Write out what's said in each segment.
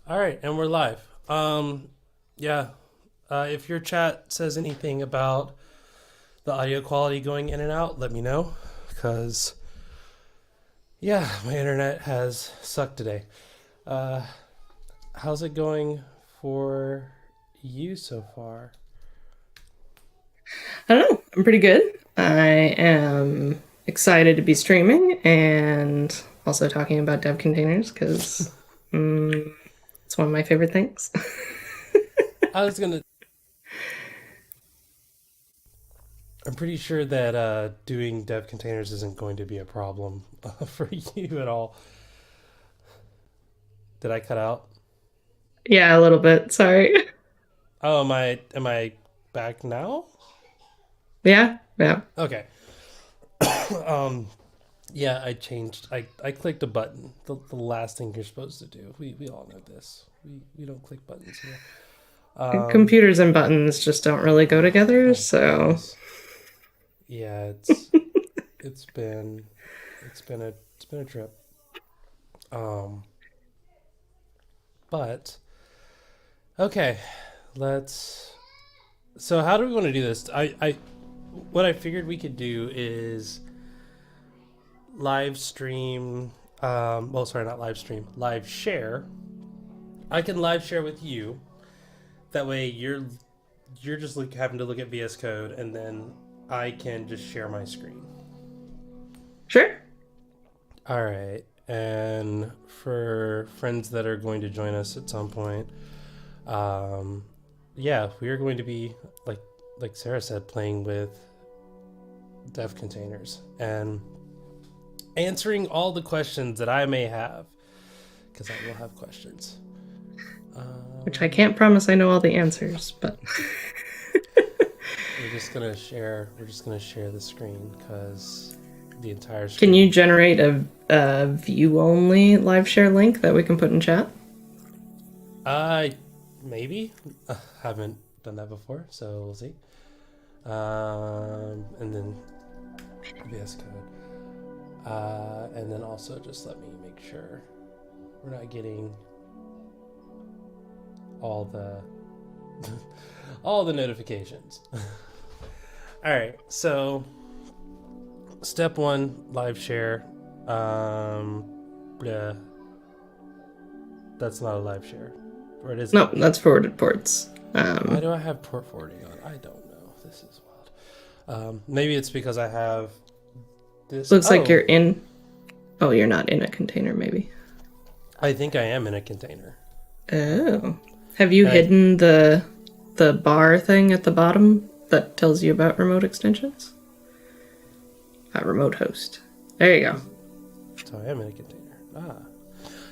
All right, and we're live. Yeah. If your chat says anything about the audio quality going in and out, let me know. Because, yeah, my internet has sucked today. Uh, how's it going for you so far? I don't know. I'm pretty good. I am excited to be streaming and also talking about dev containers because it's one of my favorite things. I was gonna. I'm pretty sure that doing dev containers isn't going to be a problem for you at all. Did I cut out? Yeah, a little bit. Sorry. Oh, am I back now? Yeah, yeah. Okay. Um, Yeah, I changed. I clicked a button. The last thing you're supposed to do. We all know this. We don't click buttons here. Um, Computers and buttons just don't really go together. oh So, goodness. Yeah, it's been it's been a trip. Um, but okay, let's. So how do we want to do this? I what I figured we could do is live stream. Well, sorry, not live stream. Live share. I can live share with you. That way, you're just having to look at VS Code, and then I can just share my screen. sure. All right. And for friends that are going to join us at some point, um, yeah, we are going to be like Sarah said, playing with dev containers and answering all the questions that I may have, because I will have questions. Which I can't promise I know all the answers, but We're just gonna share the screen because the entire can you screen. generate a view only live share link that we can put in chat? I maybe haven't done that before, so we'll see. And then VS Code, and then also just let me make sure we're not getting all the all the notifications. All right, so step one, live share. Yeah, that's not a live share, or it is a No, live that's share. forwarded ports. Why do I have port forwarding on? I don't know. This is wild. Maybe it's because I have this. Looks like Oh, you're in. Oh, you're not in a container, maybe. I think I am in a container. Oh. Have you And I hidden the bar thing at the bottom that tells you about remote extensions? Remote host. There you go. so I am in a container. Ah.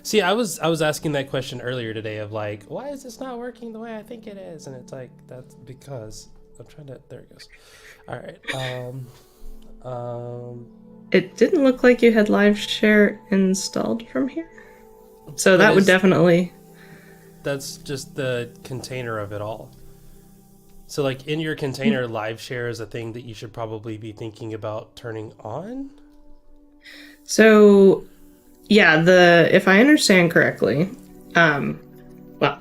See, I was asking that question earlier today of like, why is this not working the way I think it is? And it's like that's because I'm trying to. There it goes. All right. Um. It didn't look like you had live share installed from here. So But that would is definitely. that's just the container of it all. So like in your container, live share is a thing that you should probably be thinking about turning on. So yeah, the if I understand correctly, well,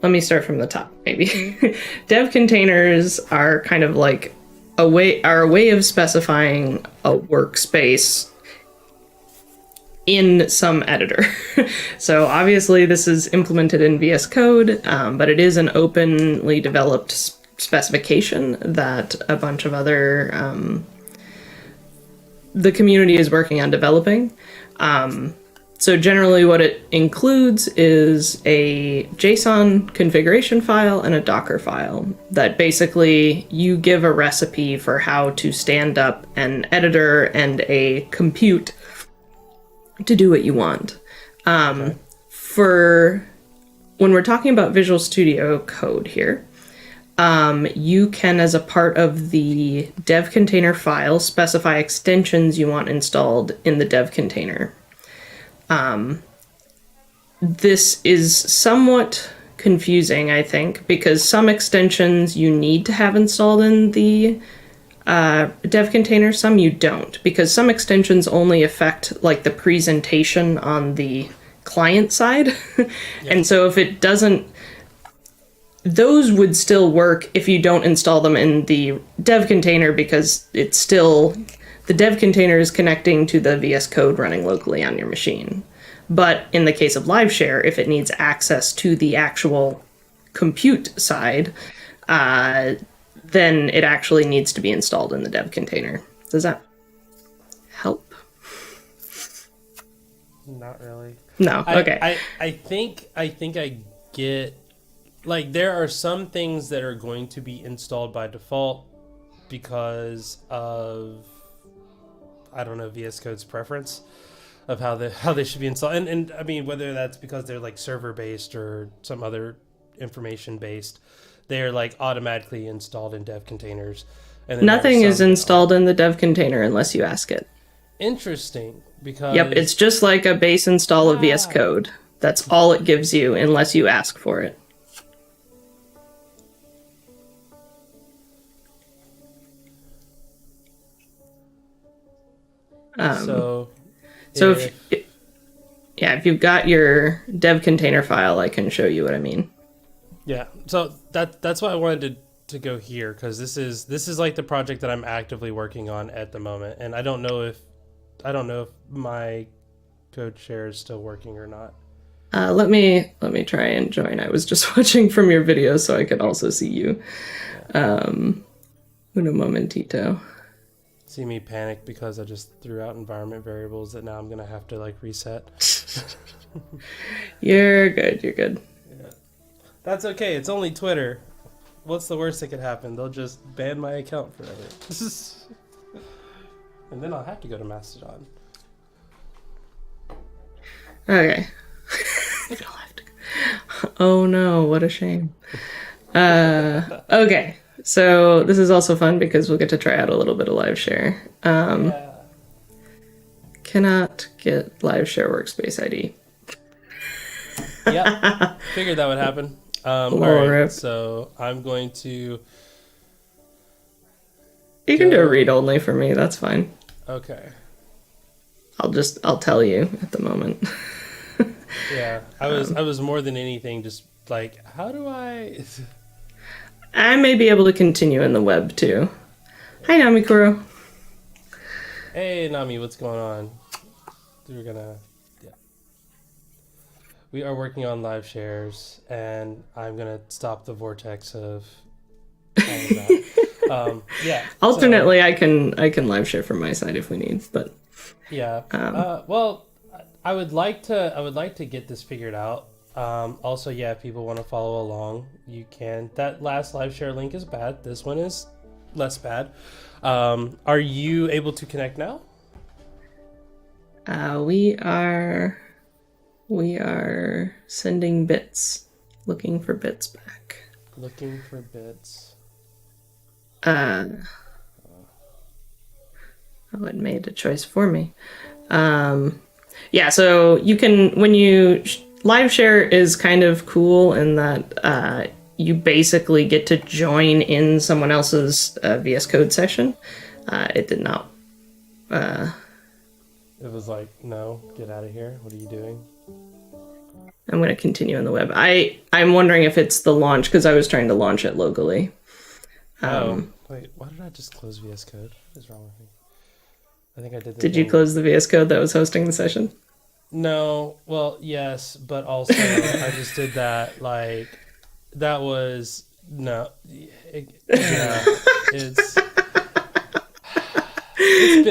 let me start from the top, maybe. Dev containers are kind of like a way of specifying a workspace in some editor. So obviously this is implemented in VS Code, but it is an openly developed specification that a bunch of other the community is working on developing. So generally what it includes is a JSON configuration file and a Docker file that basically you give a recipe for how to stand up an editor and a compute to do what you want. Okay. For when we're talking about Visual Studio Code here, you can, as a part of the dev container file, specify extensions you want installed in the dev container. This is somewhat confusing, I think, because some extensions you need to have installed in the dev container, some you don't, because some extensions only affect like the presentation on the client side. Yeah. And so if it doesn't, those would still work if you don't install them in the dev container, because it's still, the dev container is connecting to the VS Code running locally on your machine. But in the case of LiveShare, if it needs access to the actual compute side, then it actually needs to be installed in the dev container. Does that help? Not really. No. Okay. I think I get, like, there are some things that are going to be installed by default because of, I don't know, VS Code's preference of how they should be installed. And I mean, whether that's because they're like server based or some other information based, they're like automatically installed in dev containers. And then Nothing there are is some that installed in the dev container unless you ask it. Interesting, because Yep, it's just like a base install of VS Code. That's all it gives you unless you ask for it. so If you've got your dev container file, I can show you what I mean. yeah, so that's why I wanted to go here, because this is like the project that I'm actively working on at the moment, and I don't know if my code share is still working or not. Let me try and join. I was just watching from your video so I could also see you. Uno momentito. See me panic because I just threw out environment variables that now I'm gonna have to like reset. You're good. Yeah. That's okay. It's only Twitter. What's the worst that could happen? They'll just ban my account forever. And then I'll have to go to Mastodon. Okay. Oh no, what a shame. Okay, so this is also fun because we'll get to try out a little bit of LiveShare. Yeah. Cannot get LiveShare workspace ID. Yep. Figured that would happen. All right, so I'm going to... You can do a read only for me, that's fine. Okay. I'll tell you at the moment. Yeah, I was more than anything just like, how do I... I may be able to continue in the web too. Hi, Namikuro. Hey, Nami, what's going on? We are working on live shares, and I'm gonna stop the vortex of all of that. Yeah. Alternately, I can live share from my side if we need, but yeah. Well, I would like to get this figured out. Also, yeah, if people want to follow along, you can. That last live share link is bad. This one is less bad. Are you able to connect now? We are sending bits, looking for bits back. Looking for bits. Oh, it made a choice for me. Yeah, so you can, when you live share is kind of cool in that you basically get to join in someone else's VS Code session. It did not. It was like, no, get out of here. What are you doing? I'm going to continue in the web. I'm wondering if it's the launch, because I was trying to launch it locally. Wait, why did I just close VS Code? What is wrong with me? I think I did. Did you close the VS Code that was hosting the session? No. Well, yes, but also I just did that. Like, that was no. Yeah, it's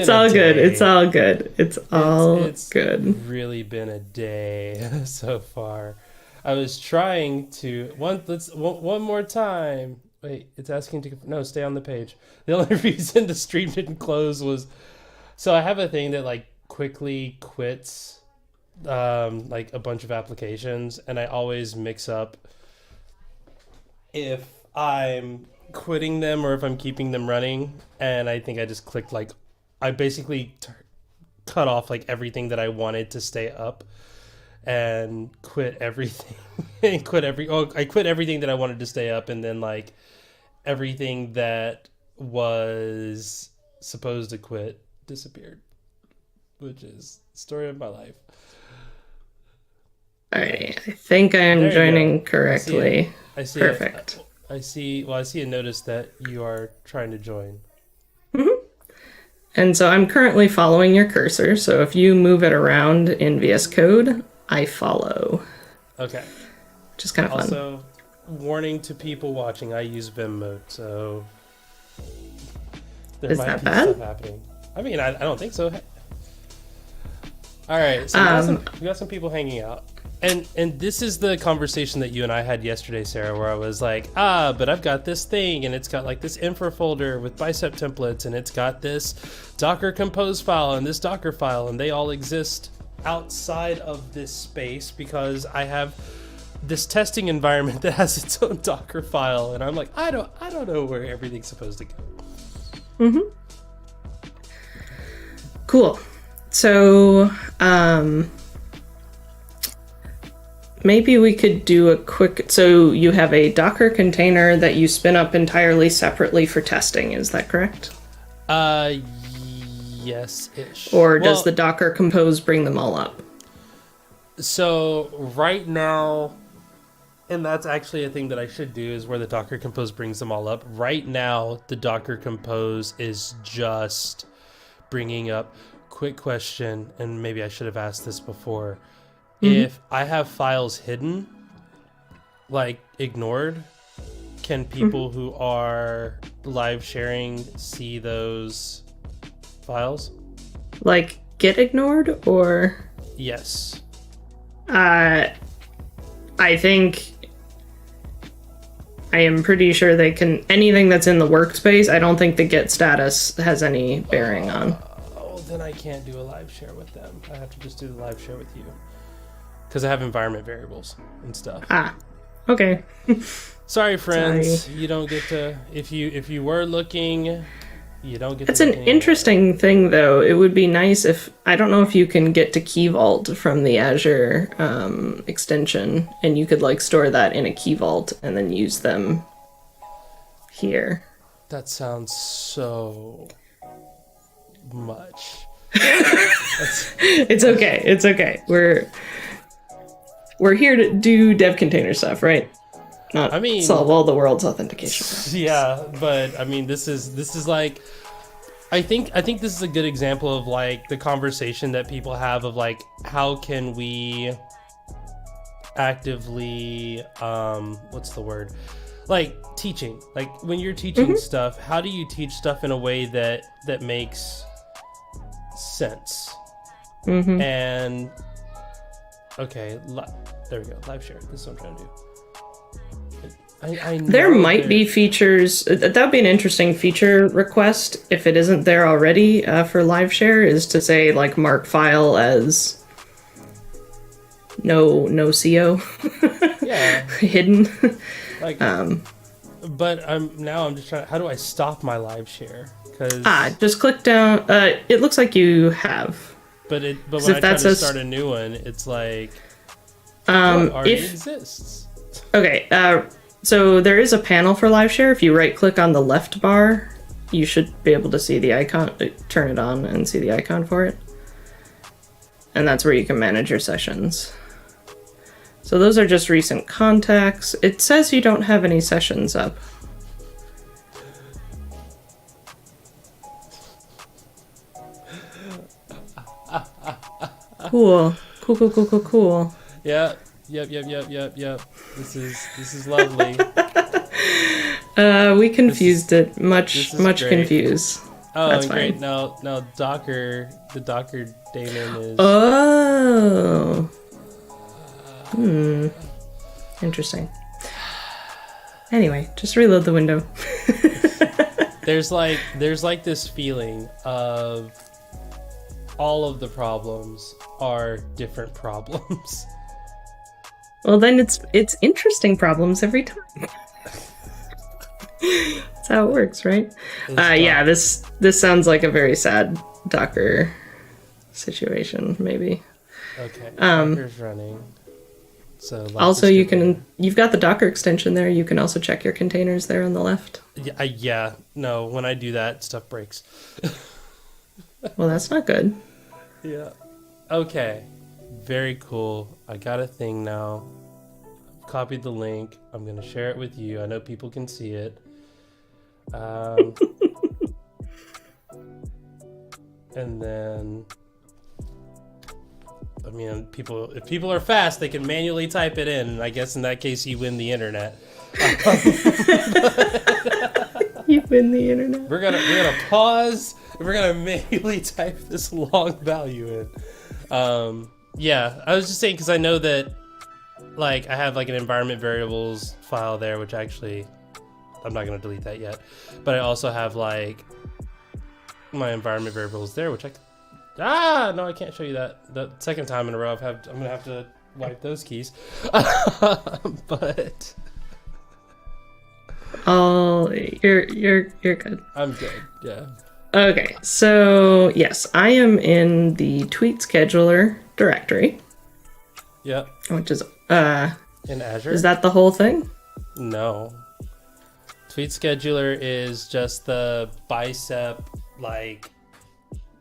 all good. It's all good. It's good. Really been a day so far. I was trying to one more time. Wait, it's asking to no, stay on the page. The only reason the stream didn't close was so I have a thing that like quickly quits like a bunch of applications, and I always mix up if I'm quitting them or if I'm keeping them running, and I think I just clicked like I basically cut off like everything that I wanted to stay up and quit everything and I quit everything that I wanted to stay up, and then like everything that was supposed to quit disappeared, which is the story of my life. Alright, I think I am There you joining go. correctly. I see Perfect. I see. Well, I see a notice that you are trying to join. And so I'm currently following your cursor, so if you move it around in VS Code, I follow, Okay. which is kind of fun. Also, warning to people watching: I use Vim mode, so there Is might that be bad? stuff happening. I mean, I don't think so. All right, so we got some people hanging out. And this is the conversation that you and I had yesterday, Sarah, where I was like, but I've got this thing, and it's got like this infra folder with bicep templates, and it's got this Docker compose file and this Docker file, and they all exist outside of this space because I have this testing environment that has its own Docker file, and I'm like, I don't know where everything's supposed to go. Cool. So, maybe we could do a quick... So you have a Docker container that you spin up entirely separately for testing, is that correct? Yes-ish. Or does the Docker compose bring them all up? So right now, and that's actually a thing that I should do, is where the Docker Compose brings them all up. Right now, the Docker Compose is just bringing up, quick question, and maybe I should have asked this before. If I have files hidden, like ignored, can people who are live sharing see those files? Like, get ignored, or... Yes. I think... I am pretty sure they can... Anything that's in the workspace, I don't think the get status has any bearing on. Oh, then I can't do a live share with them. I have to just do the live share with you. Because I have environment variables and stuff. Okay. Sorry, friends. You don't get to... If you were looking, you don't get It's to... an interesting thing, though. It would be nice if... I don't know if you can get to Key Vault from the Azure extension, and you could, like, store that in a Key Vault and then use them here. That sounds so much. It's okay. It's okay. We're here to do DevContainer stuff, right? Not solve all the world's authentication problems. Yeah, but I mean, this is like, I think this is a good example of like the conversation that people have of like, how can we actively, what's the word? Like teaching, like when you're teaching stuff, how do you teach stuff in a way that makes sense? And okay, there we go. Live share. This is what I'm trying to do. I know there might be features. That would be an interesting feature request if it isn't there already for live share. Is to say like mark file as no CO. Yeah. Hidden. Like, but I'm just trying. How do I stop my live share? Because just click down. It looks like you have. But when I try to start a new one, it's like what already exists. Okay, so there is a panel for live share. If you right click on the left bar, you should be able to see the icon, turn it on and see the icon for it. And that's where you can manage your sessions. So those are just recent contacts. It says you don't have any sessions up. Cool. Cool. Yeah. Yep. This is lovely. We confused it. Much great. confused. Oh, That's great. fine. Now Docker, the Docker daemon is... Oh. Interesting. Anyway, just reload the window. There's like this feeling of all of the problems are different problems. Well, then it's interesting problems every time. That's how it works, right? Yeah, this sounds like a very sad Docker situation, maybe. Okay, Docker's running. So also, you've got the Docker extension there. You can also check your containers there on the left. Yeah. No, when I do that, stuff breaks. Well, that's not good. Yeah. Okay. Very cool. I got a thing now. Copied the link. I'm going to share it with you. I know people can see it. And then, I mean, if people are fast, they can manually type it in. And I guess in that case, you win the internet. You win the internet. We're gonna pause. And we're gonna manually type this long value in. Yeah, I was just saying because I know that, like, I have like an environment variables file there, which actually I'm not gonna delete that yet. But I also have like my environment variables there, which no, I can't show you that. The second time in a row I'm gonna have to wipe those keys. But oh, you're good. I'm good. Yeah. Okay, so yes, I am in the tweet scheduler directory. Yep. Which is in Azure. Is that the whole thing? No. Tweet scheduler is just the bicep like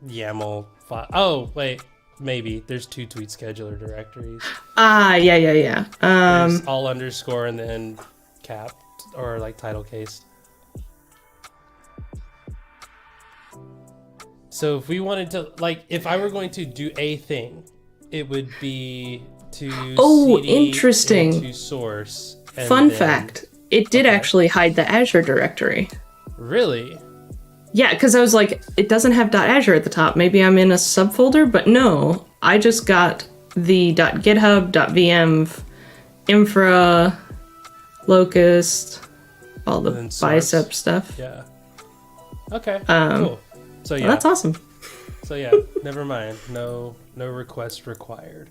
YAML file. Oh wait, maybe there's 2 tweet scheduler directories. Yeah. There's all underscore and then capped or like title case. So if we wanted to, like, if I were going to do a thing, it would be to CD interesting. into source. Fun fact, it did actually hide the Azure directory. Really? Yeah, because I was like, it doesn't have .azure at the top. Maybe I'm in a subfolder, but no. I just got the .github, .vm, infra, locust, all the bicep stuff. Yeah. Okay, cool. So yeah. Well, that's awesome. So yeah, never mind. No request required.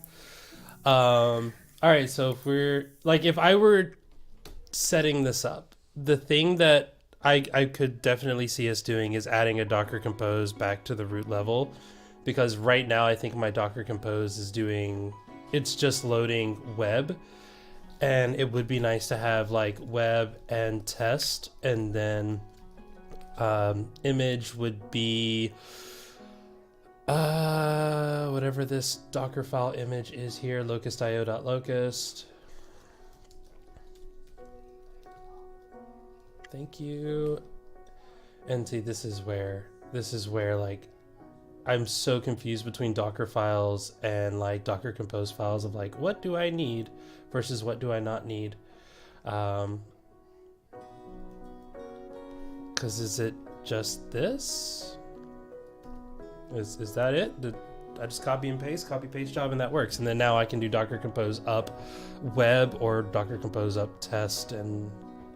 All right, so if I were setting this up, the thing that I could definitely see us doing is adding a Docker Compose back to the root level, because right now I think my Docker Compose it's just loading web, and it would be nice to have like web and test, and then image would be whatever this Docker file image is here, locust.io.locust. Thank you. And see, this is where like I'm so confused between Docker files and like Docker Compose files of like, what do I need versus what do I not need? Because is it just this? Is that it? Did I just copy paste job, and that works? And then now I can do Docker Compose up web or Docker Compose up test. And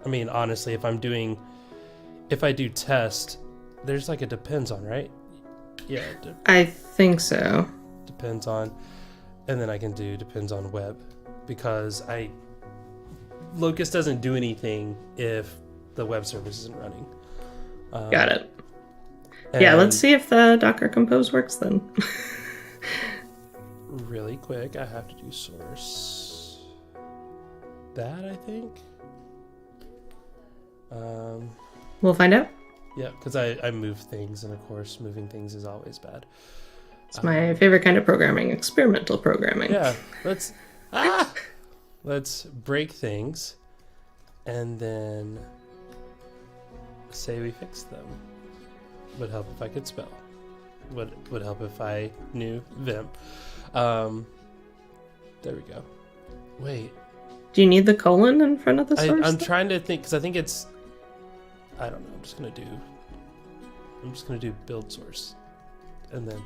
I mean, honestly, if I do test, there's like a depends on, right? Yeah. I think so. Depends on, and then I can do depends on web, because Locust doesn't do anything if the web service isn't running. Got it. Yeah, let's see if the Docker Compose works then. Really quick, I have to do source. That, I think. We'll find out. Yeah, because I move things, and of course, moving things is always bad. It's my favorite kind of programming, experimental programming. Yeah, let's break things, and then say we fixed them. Would help if I could spell. Would help if I knew Vim. There we go. Wait. Do you need the colon in front of the source? I'm trying to think, because I think it's, I don't know. I'm just gonna do build source, and then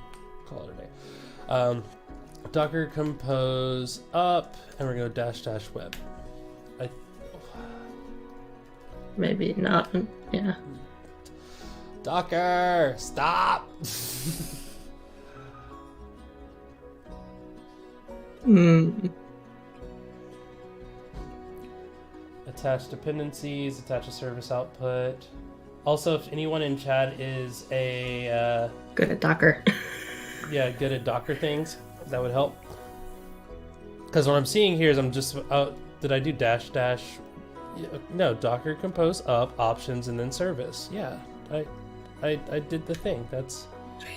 call it a day. Docker Compose up, and we're gonna -- web. Maybe not. Yeah. Docker, stop. Attach dependencies, attach a service output. Also, if anyone in chat is good at Docker. Yeah, good at Docker things, that would help. Because what I'm seeing here is did I do -- Yeah, no, Docker Compose up, options, and then service. Yeah, I did the thing. That's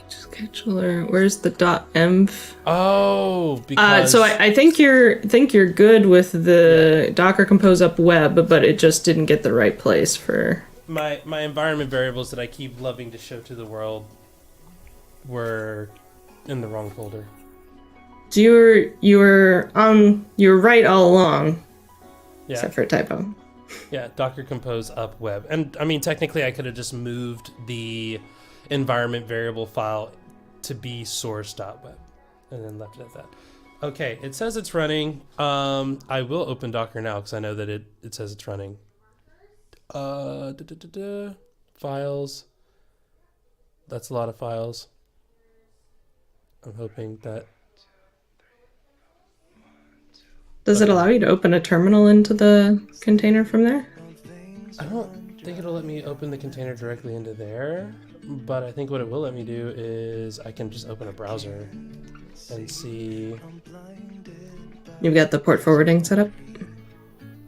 Scheduler. Where's the .env? Oh, because So I think you're good with the Docker Compose up web, but it just didn't get the right place for my environment variables that I keep loving to show to the world were in the wrong folder. So you were right all along, Yeah. except for a typo. Yeah, Docker Compose up web. And I mean, technically I could have just moved the environment variable file to be source.web and then left it at that. Okay, it says it's running. I will open Docker now because I know that it says it's running. Files. That's a lot of files. I'm hoping that... Does it allow you to open a terminal into the container from there? I don't think it'll let me open the container directly into there, but I think what it will let me do is I can just open a browser and see. You've got the port forwarding set up?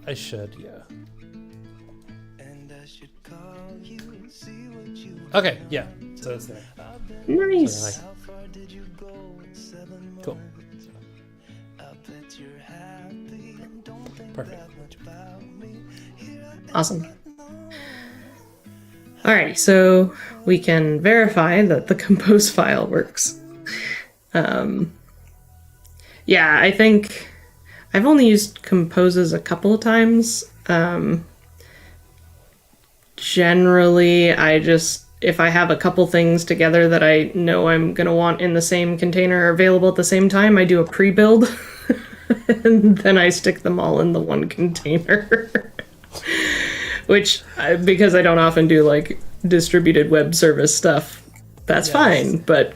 I should, yeah. Okay, yeah, so it's there. Nice. So cool. Perfect. Awesome. Alright, so we can verify that the compose file works. Yeah, I think I've only used composes a couple of times. Generally, if I have a couple things together that I know I'm going to want in the same container available at the same time, I do a pre-build. And then I stick them all in the one container. Which, because I don't often do like distributed web service stuff, that's fine, but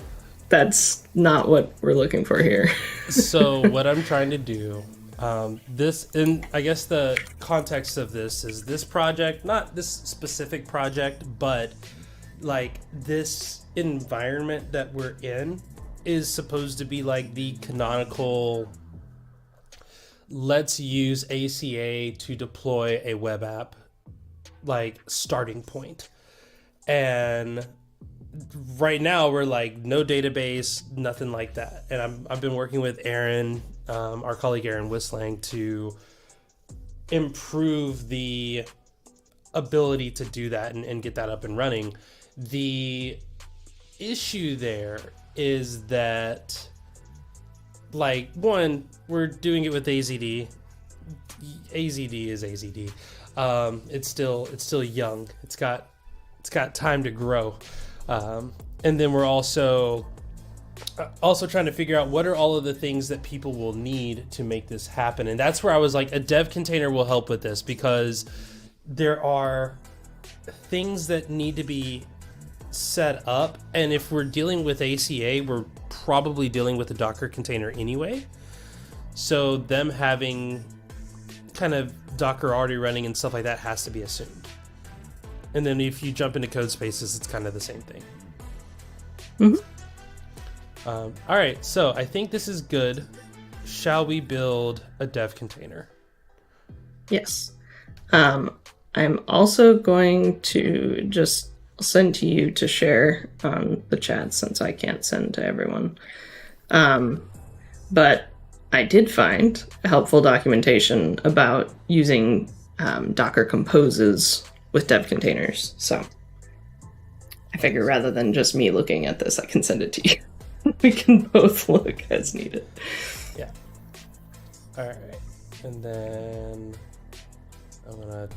that's not what we're looking for here. So what I'm trying to do, I guess the context of this is this project, not this specific project, but like this environment that we're in is supposed to be like the canonical, let's use ACA to deploy a web app, like starting point. And right now we're like no database, nothing like that. And I've been working with Aaron, our colleague Aaron Whistling, to improve the ability to do that and get that up and running. The issue there is that, like, one, we're doing it with AZD. AZD is AZD. It's still young. It's got time to grow. And then we're also trying to figure out what are all of the things that people will need to make this happen. And that's where I was like, a dev container will help with this, because there are things that need to be set up. And if we're dealing with ACA, we're probably dealing with a Docker container anyway. So them having kind of Docker already running and stuff like that has to be assumed. And then if you jump into code spaces, it's kind of the same thing. Mm-hmm. All right, so I think this is good. Shall we build a dev container? Yes. I'm also going to just send to you to share on the chat, since I can't send to everyone. But I did find helpful documentation about using Docker composes with dev containers. So I figure rather than just me looking at this, I can send it to you. We can both look as needed. Yeah. All right. And then I'm going to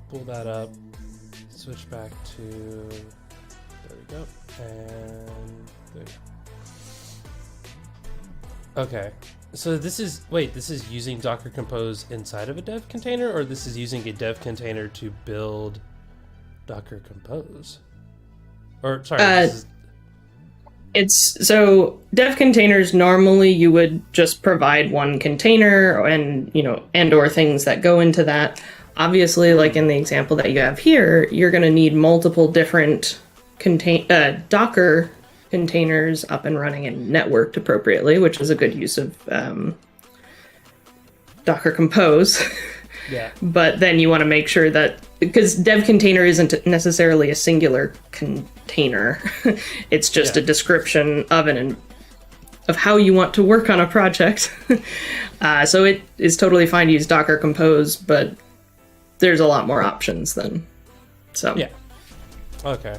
pull that up, switch back to, there we go. And there. Okay. So this is using Docker Compose inside of a dev container, or this is using a dev container to build Docker Compose? Or, sorry, this is... It's so dev containers, normally you would just provide one container and, or things that go into that. Obviously, like in the example that you have here, you're going to need multiple different Docker containers up and running and networked appropriately, which is a good use of Docker Compose. Yeah. But then you want to make sure that, because dev container isn't necessarily a singular container. It's just a description of of how you want to work on a project. So it is totally fine to use Docker Compose, but there's a lot more options then. So yeah. Okay.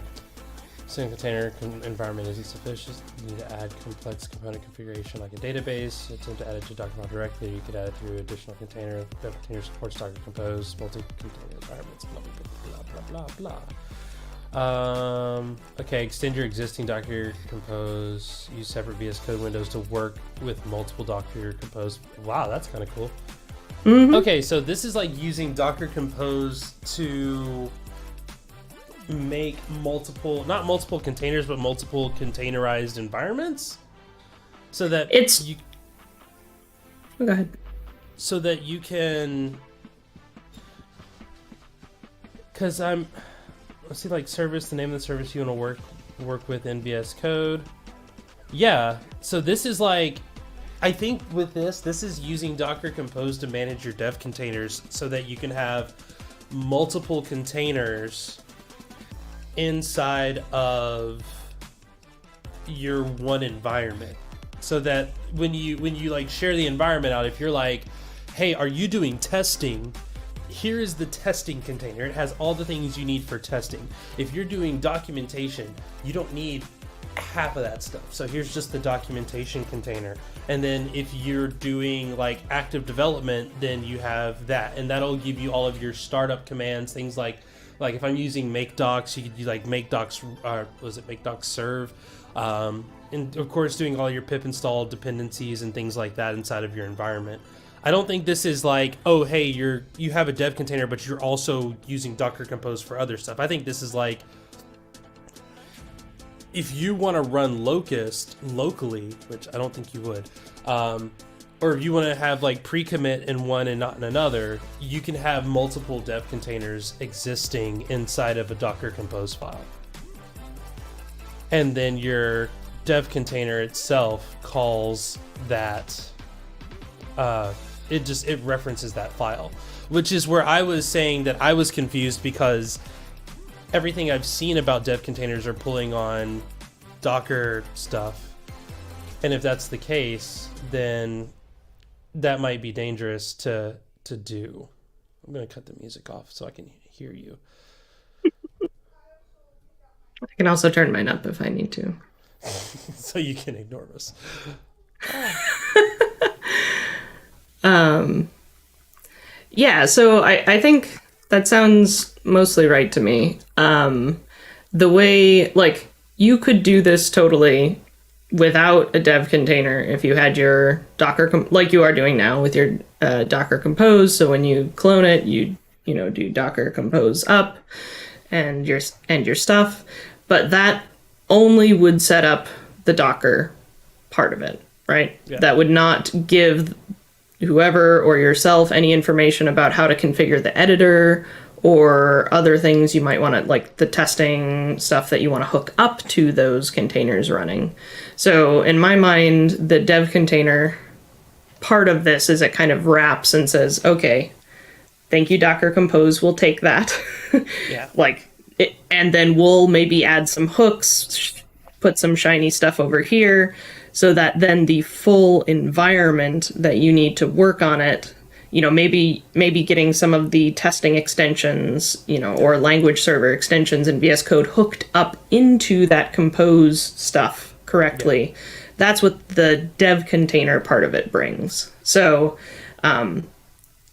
Single container environment is insufficient. You need to add complex component configuration like a database. Attempt to add it to Docker file directly. You could add it through additional container. DevContainer supports Docker Compose, multi-container environments, blah, blah, blah, blah, blah. Okay, extend your existing Docker Compose. Use separate VS Code windows to work with multiple Docker Compose. Wow, that's kind of cool. Mm-hmm. Okay, so this is like using Docker Compose to make not multiple containers, but multiple containerized environments, so that go ahead. So that you can, because let's see, like service, the name of the service you want to work with in VS Code. Yeah, so this is like, I think with this is using Docker Compose to manage your dev containers so that you can have multiple containers inside of your one environment, so that when you like share the environment out, if you're like, hey, are you doing testing? Here is the testing container. It has all the things you need for testing. If you're doing documentation, you don't need half of that stuff. So here's just the documentation container. And then if you're doing like active development, then you have that, and that'll give you all of your startup commands, things like if I'm using make docs, you could do like make docs, make docs serve, and of course doing all your pip install dependencies and things like that inside of your environment. I don't think this is like, oh hey, you have a dev container, but you're also using Docker Compose for other stuff. I think this is like, if you want to run Locust locally, which I don't think you would, or if you want to have like pre-commit in one and not in another, you can have multiple dev containers existing inside of a Docker Compose file. And then your dev container itself calls that, it references that file, which is where I was saying that I was confused, because everything I've seen about dev containers are pulling on Docker stuff. And if that's the case, then that might be dangerous to do. I'm going to cut the music off so I can hear you. I can also turn mine up if I need to. So you can ignore us. Yeah, so I think that sounds mostly right to me. The way, like, you could do this totally without a dev container if you had your Docker, like you are doing now with your Docker Compose. So when you clone it, you do Docker Compose up and your stuff. But that only would set up the Docker part of it, right? Yeah. That would not give whoever or yourself any information about how to configure the editor or other things you might want to, like the testing stuff that you want to hook up to those containers running. So in my mind, the dev container part of this is it kind of wraps and says, okay, thank you, Docker Compose, we'll take that. Yeah. And then we'll maybe add some hooks, put some shiny stuff over here, so that then the full environment that you need to work on it, maybe getting some of the testing extensions, or language server extensions in VS Code hooked up into that Compose stuff correctly. Yeah. That's what the dev container part of it brings. So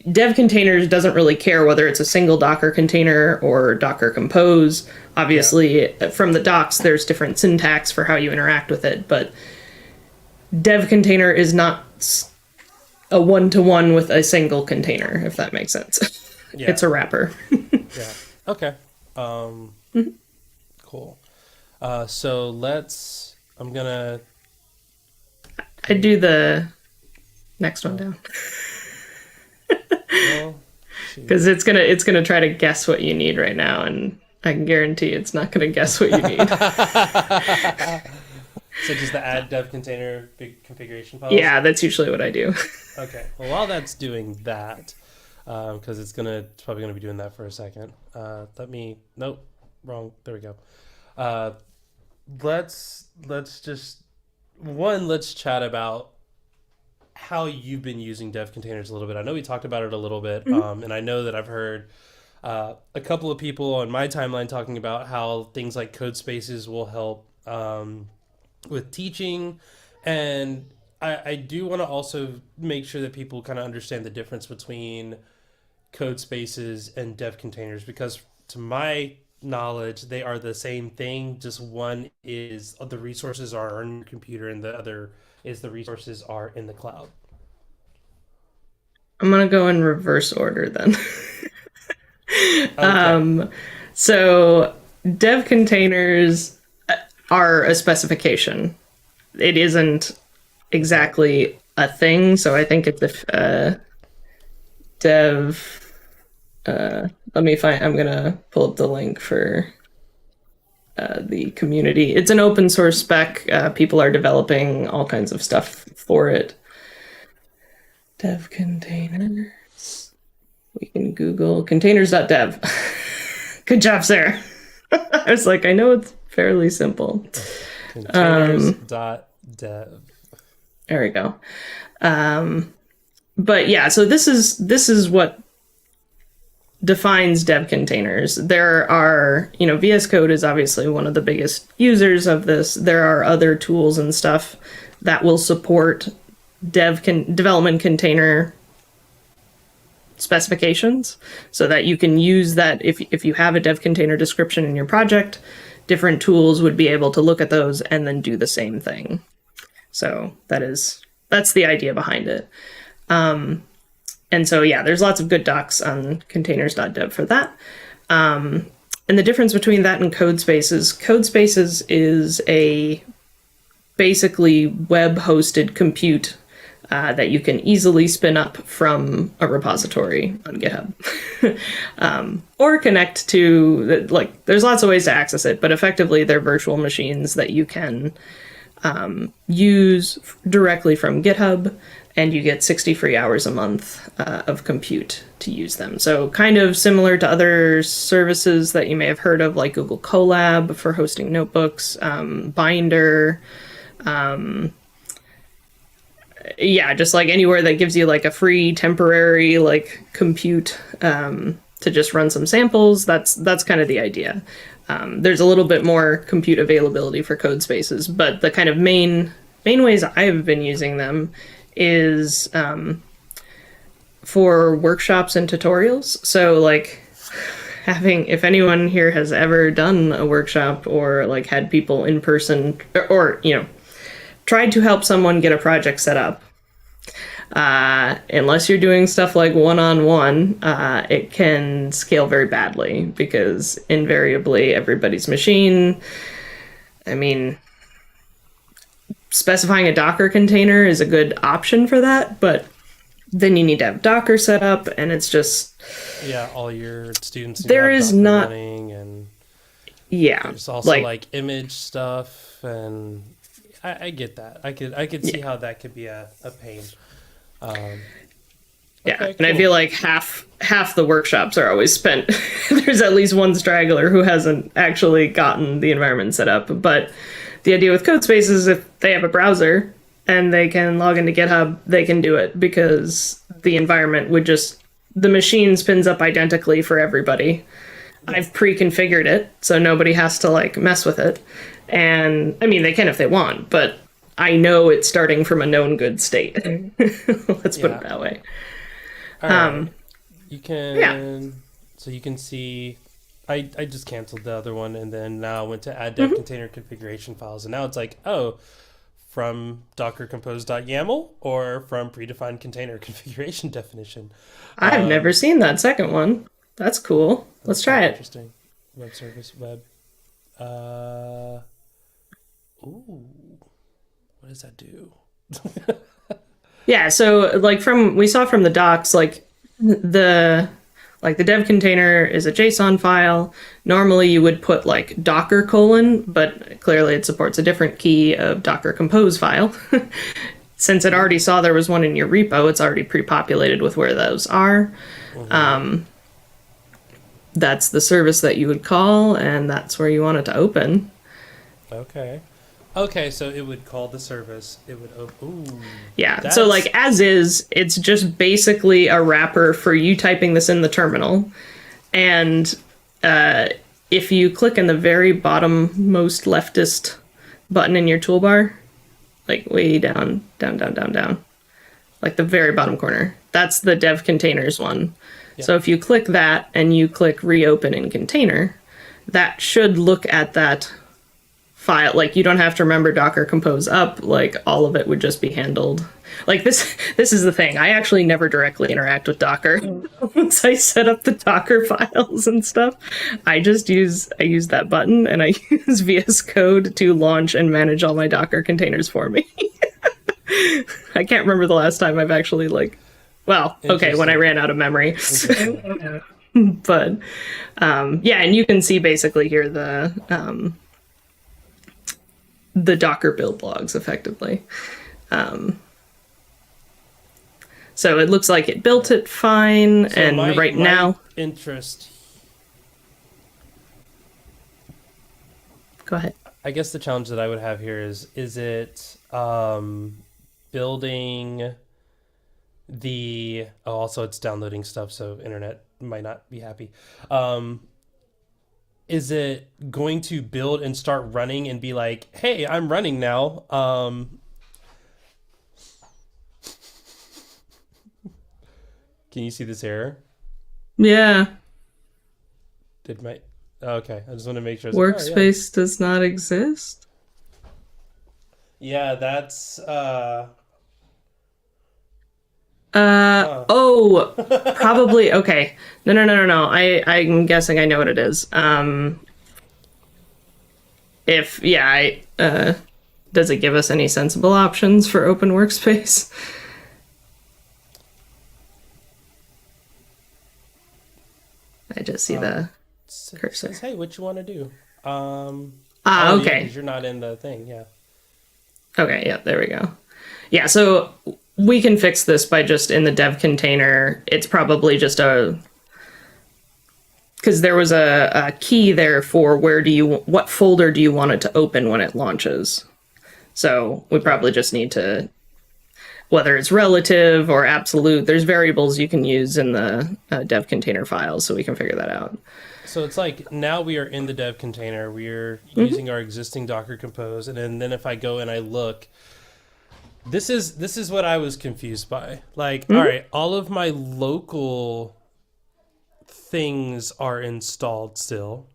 dev containers doesn't really care whether it's a single Docker container or Docker Compose. Obviously, from the docs, there's different syntax for how you interact with it, but dev container is not a one-to-one with a single container, if that makes sense. Yeah. It's a wrapper. Yeah. Okay. Mm-hmm. Cool. So I do the next one down. Because it's gonna try to guess what you need right now, and I can guarantee it's not gonna guess what you need. So just the add dev container big configuration files? Yeah, that's usually what I do. Okay. Well, while that's doing that, because it's probably gonna be doing that for a second. Nope, wrong. There we go. Uh, let's just let's chat about how you've been using dev containers a little bit. I know we talked about it a little bit, Mhm. and I know that I've heard a couple of people on my timeline talking about how things like code spaces will help with teaching, and I do want to also make sure that people kind of understand the difference between code spaces and dev containers, because to my knowledge they are the same thing, just one is the resources are on your computer and the other is the resources are in the cloud. I'm gonna go in reverse order then. Okay. So dev containers are a specification. It isn't Okay. exactly a thing. So I think it's if dev. Let me find. I'm gonna pull up the link for the community. It's an open source spec. People are developing all kinds of stuff for it. Dev container. We can Google containers.dev. Good job, Sarah. I was like, I know it's fairly simple. Containers.dev. There we go. But yeah, so this is what defines dev containers. There are, VS Code is obviously one of the biggest users of this. There are other tools and stuff that will support development container specifications, so that you can use that if you have a dev container description in your project, different tools would be able to look at those and then do the same thing. So that's the idea behind it. And so yeah, there's lots of good docs on containers.dev for that. And the difference between that and code spaces is a basically web hosted compute that you can easily spin up from a repository on GitHub. Or connect to, like, there's lots of ways to access it, but effectively they're virtual machines that you can use directly from GitHub, and you get 60 free hours a month of compute to use them. So kind of similar to other services that you may have heard of, like Google Colab for hosting notebooks, Binder, yeah, just like anywhere that gives you like a free temporary like compute to just run some samples. That's kind of the idea. There's a little bit more compute availability for code spaces, but the kind of main ways I've been using them is for workshops and tutorials. So like if anyone here has ever done a workshop or like had people in person or tried to help someone get a project set up, unless you're doing stuff like one-on-one, it can scale very badly because invariably everybody's machine, I mean, specifying a Docker container is a good option for that, but then you need to have Docker set up, and it's just... Yeah, all your students need to There have is Docker not... running, and Yeah. there's also like image stuff, and I get that. I could see how that could be a pain. Yeah, Okay, and I cool. feel like half the workshops are always spent. There's at least one straggler who hasn't actually gotten the environment set up. But the idea with Codespace is if they have a browser and they can log into GitHub, they can do it because the environment would just, the machine spins up identically for everybody. I've pre-configured it, so nobody has to like mess with it. And I mean, they can if they want, but I know it's starting from a known good state. Let's put it Yeah. that way. All right. You Yeah. can, so you can see, I just canceled the other one, and then now I went to add dev container configuration files, and now it's like, oh, from docker compose.yaml or from predefined container configuration definition. I've never seen that second one. That's cool. Let's try it. Interesting. Web service, ooh, what does that do? Yeah, so like we saw from the docs, like the dev container is a JSON file. Normally you would put like Docker : but clearly it supports a different key of Docker compose file. Since it already saw there was one in your repo, it's already pre-populated with where those are. that's the service that you would call, and that's where you want it to open. Okay. Okay, so it would call the service. It would open. Ooh. Yeah. So like as is, it's just basically a wrapper for you typing this in the terminal. And if you click in the very bottom most leftist button in your toolbar, like way down, like the very bottom corner, that's the DevContainers one. Yeah. So if you click that and you click reopen in container, that should look at that file. Like you don't have to remember Docker compose up, like all of it would just be handled. Like this is the thing. I actually never directly interact with Docker. Once I set up the Docker files and stuff, I use that button and I use VS Code to launch and manage all my Docker containers for me. I can't remember the last time I've actually when I ran out of memory. But yeah, and you can see basically here the Docker build logs effectively. So it looks like it built it fine, so and right now... interest... Go ahead. I guess the challenge that I would have here is it building the... Oh, also it's downloading stuff, so internet might not be happy. Is it going to build and start running and be like, hey, I'm running now? Can you see this error? Yeah. Okay, I just want to make sure. Workspace does not exist? Yeah, that's... Probably, okay. No. I'm guessing I know what it is. Does it give us any sensible options for open workspace? I just see the cursor. Says, hey, what you want to do? Okay. Yeah, 'cause you're not in the thing, yeah. Okay, yeah, there we go. Yeah, so we can fix this by just in the dev container. It's probably just because there was a key there for what folder do you want it to open when it launches. So we probably just need to, whether it's relative or absolute, there's variables you can use in the dev container files, so we can figure that out. So it's like now we are in the dev container. We're using our existing Docker Compose, and then if I go and I look, this is what I was confused by. Like, all right, all of my local things are installed still,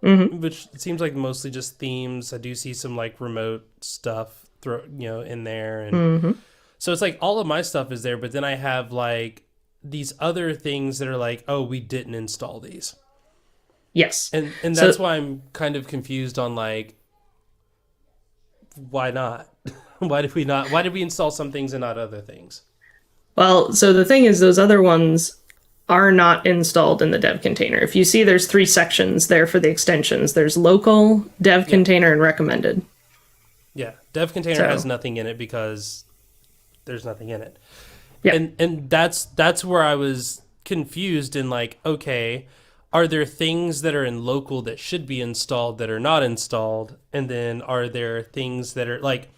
which seems like mostly just themes. I do see some like remote stuff in there, and so it's like all of my stuff is there, but then I have like these other things that are like, oh, we didn't install these. Yes. And that's why I'm kind of confused on like, why not? Why did we install some things and not other things? Well, so the thing is, those other ones are not installed in the dev container. If you see, there's 3 sections there for the extensions. There's local, dev container, and recommended. Yeah, dev container has nothing in it because there's nothing in it. Yeah. And that's where I was confused in like, okay, are there things that are in local that should be installed that are not installed? And then are there things that are like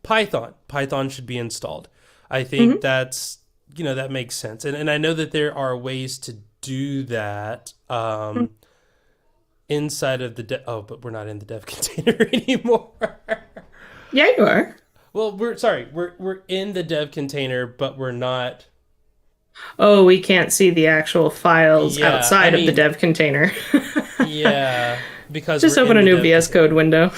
Python should be installed. I think that's, that makes sense. And I know that there are ways to do that inside of the but we're not in the dev container anymore. Yeah, you are. Well, we're in the dev container, but we're not. Oh, we can't see the actual files outside of the dev container. Yeah, because just open a new VS Code window.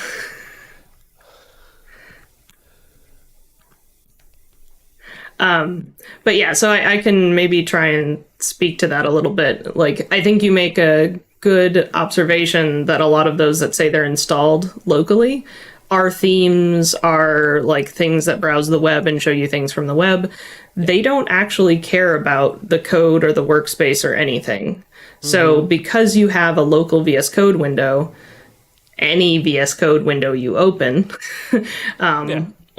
But yeah, so I can maybe try and speak to that a little bit. Like, I think you make a good observation that a lot of those that say they're installed locally are themes, are like things that browse the web and show you things from the web. They don't actually care about the code or the workspace or anything. So because you have a local VS Code window, any VS Code window you open,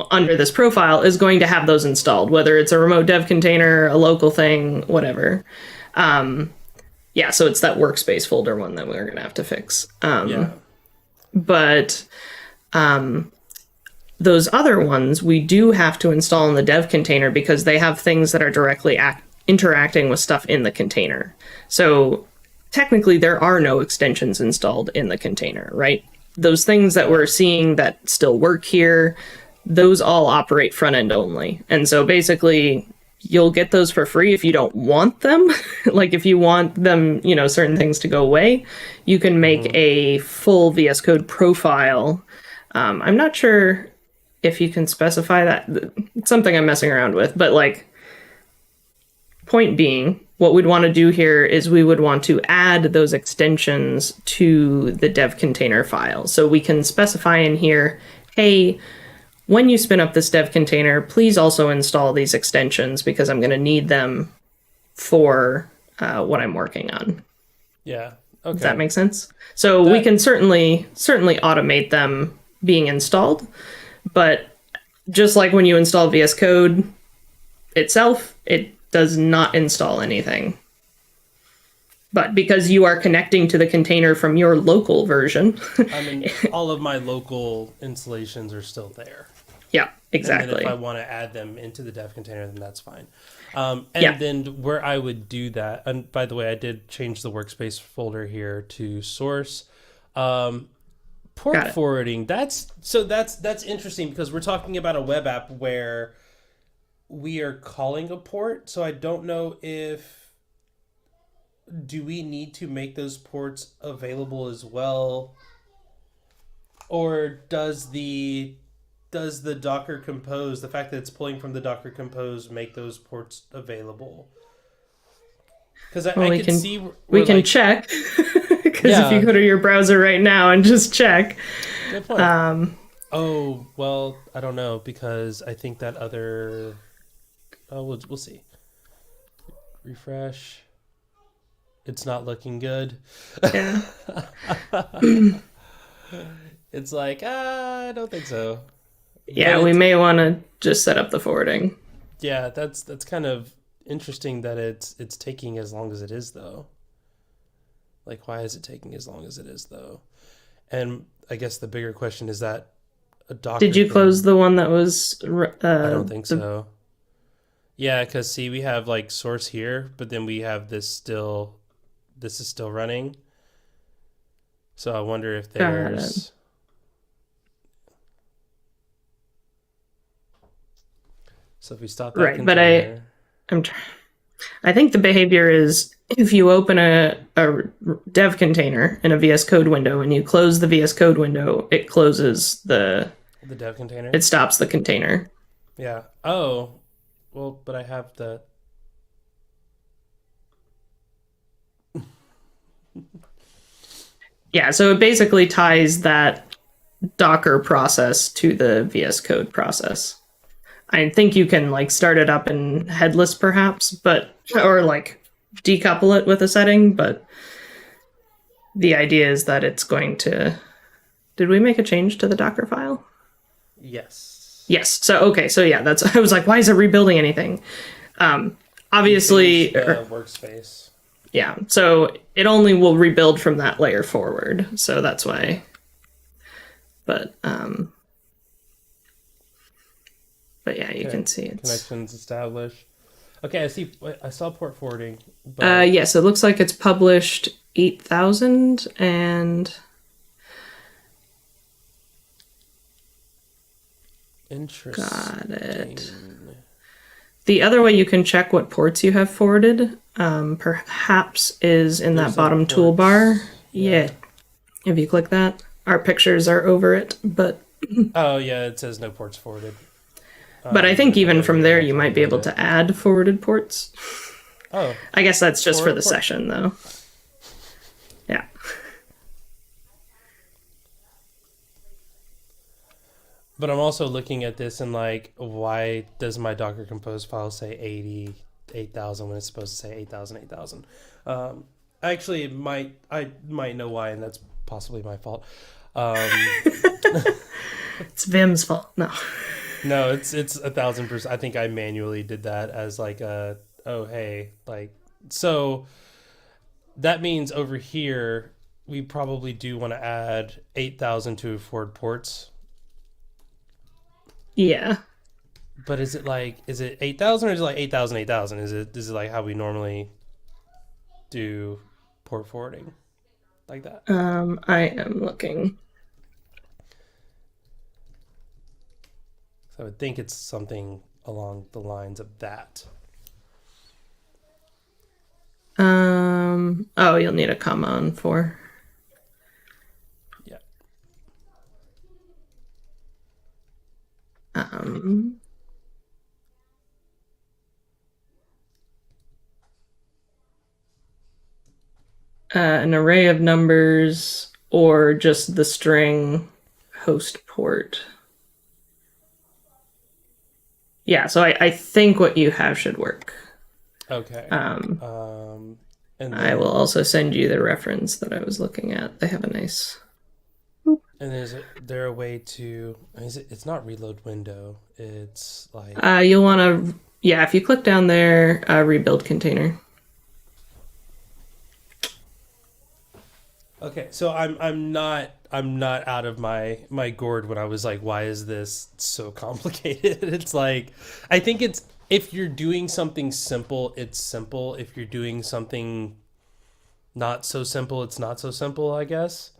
under this profile is going to have those installed, whether it's a remote dev container, a local thing, whatever. Yeah, so it's that workspace folder one that we're going to have to fix. Yeah. But those other ones we do have to install in the dev container because they have things that are directly interacting with stuff in the container. So technically there are no extensions installed in the container, right? Those things that we're seeing that still work here, those all operate front end only. And so basically you'll get those for free if you don't want them. Like if you want them, certain things to go away, you can make a full VS Code profile. I'm not sure if you can specify that. It's something I'm messing around with, but like, point being, what we'd want to do here is we would want to add those extensions to the dev container file. So we can specify in here, hey, when you spin up this dev container, please also install these extensions because I'm going to need them for what I'm working on. Yeah. Okay. Does that make sense? So we can certainly automate them being installed, but just like when you install VS Code itself, it does not install anything. But because you are connecting to the container from your local version. I mean, all of my local installations are still there. Yeah, exactly. And then if I want to add them into the dev container, then that's fine. Then where I would do that, and by the way, I did change the workspace folder here to source. Port forwarding, that's interesting because we're talking about a web app where we are calling a port. So I don't know do we need to make those ports available as well? Or does the Docker Compose, the fact that it's pulling from the Docker Compose, make those ports available? Because we can check. Because if you go to your browser right now and just check. Good point. Oh, well, I don't know, because I think that other... Oh, we'll see. Refresh. It's not looking good. Yeah. It's like, I don't think so. Yeah, we may want to just set up the forwarding. Yeah, that's kind of interesting that it's taking as long as it is, though. Like, why is it taking as long as it is, though? And I guess the bigger question is that a Docker... Did you close the one that was... I don't think so. Yeah, because see, we have like source here, but then we have this is still running. So I wonder if there's... So if we stop that container... But I think the behavior is if you open a dev container in a VS Code window and you close the VS Code window, it closes the dev container? It stops the container. Yeah. Oh, well, but I have the... Yeah, so it basically ties that Docker process to the VS Code process. I think you can like start it up in headless perhaps, or like decouple it with a setting, but the idea is that it's going to... Did we make a change to the Docker file? Yes. Yes. So, okay. So yeah, I was like, why is it rebuilding anything? Obviously... workspace. Yeah. So it only will rebuild from that layer forward. So that's why. But yeah, you can see it's... Connections established. Okay, I saw port forwarding. But... yes, it looks like it's published 8,000 and... Interesting. Got it. The other way you can check what ports you have forwarded, perhaps, is in that bottom toolbar. Yeah. If you click that, our pictures are over it, but... Oh, yeah, it says no ports forwarded. But I think even from there, you might be able to add forwarded ports. Oh. I guess that's just for the session, though. Yeah. But I'm also looking at this and like, why does my Docker Compose file say 88,000 when it's supposed to say 8,000? Actually, I might know why, and that's possibly my fault. It's Vim's fault. No, it's 1,000%. I think I manually did that as like so that means over here we probably do want to add 8,000 to afford ports. Yeah. But is it 8,000 or is it like 8,000 8,000? Is it like how we normally do port forwarding like that? I am looking. So I would think it's something along the lines of that. Oh, you'll need a comma on 4. Yeah. Um, an array of numbers or just the string host port. Yeah, so I think what you have should work. Okay. And I will also send you the reference that I was looking at. They have a nice. And is there a way to? It's not reload window. It's like. You'll want to. Yeah, if you click down there, rebuild container. Okay, so I'm not out of my gourd when I was like, why is this so complicated? It's like, I think it's, if you're doing something simple, it's simple. If you're doing something not so simple, it's not so simple, I guess.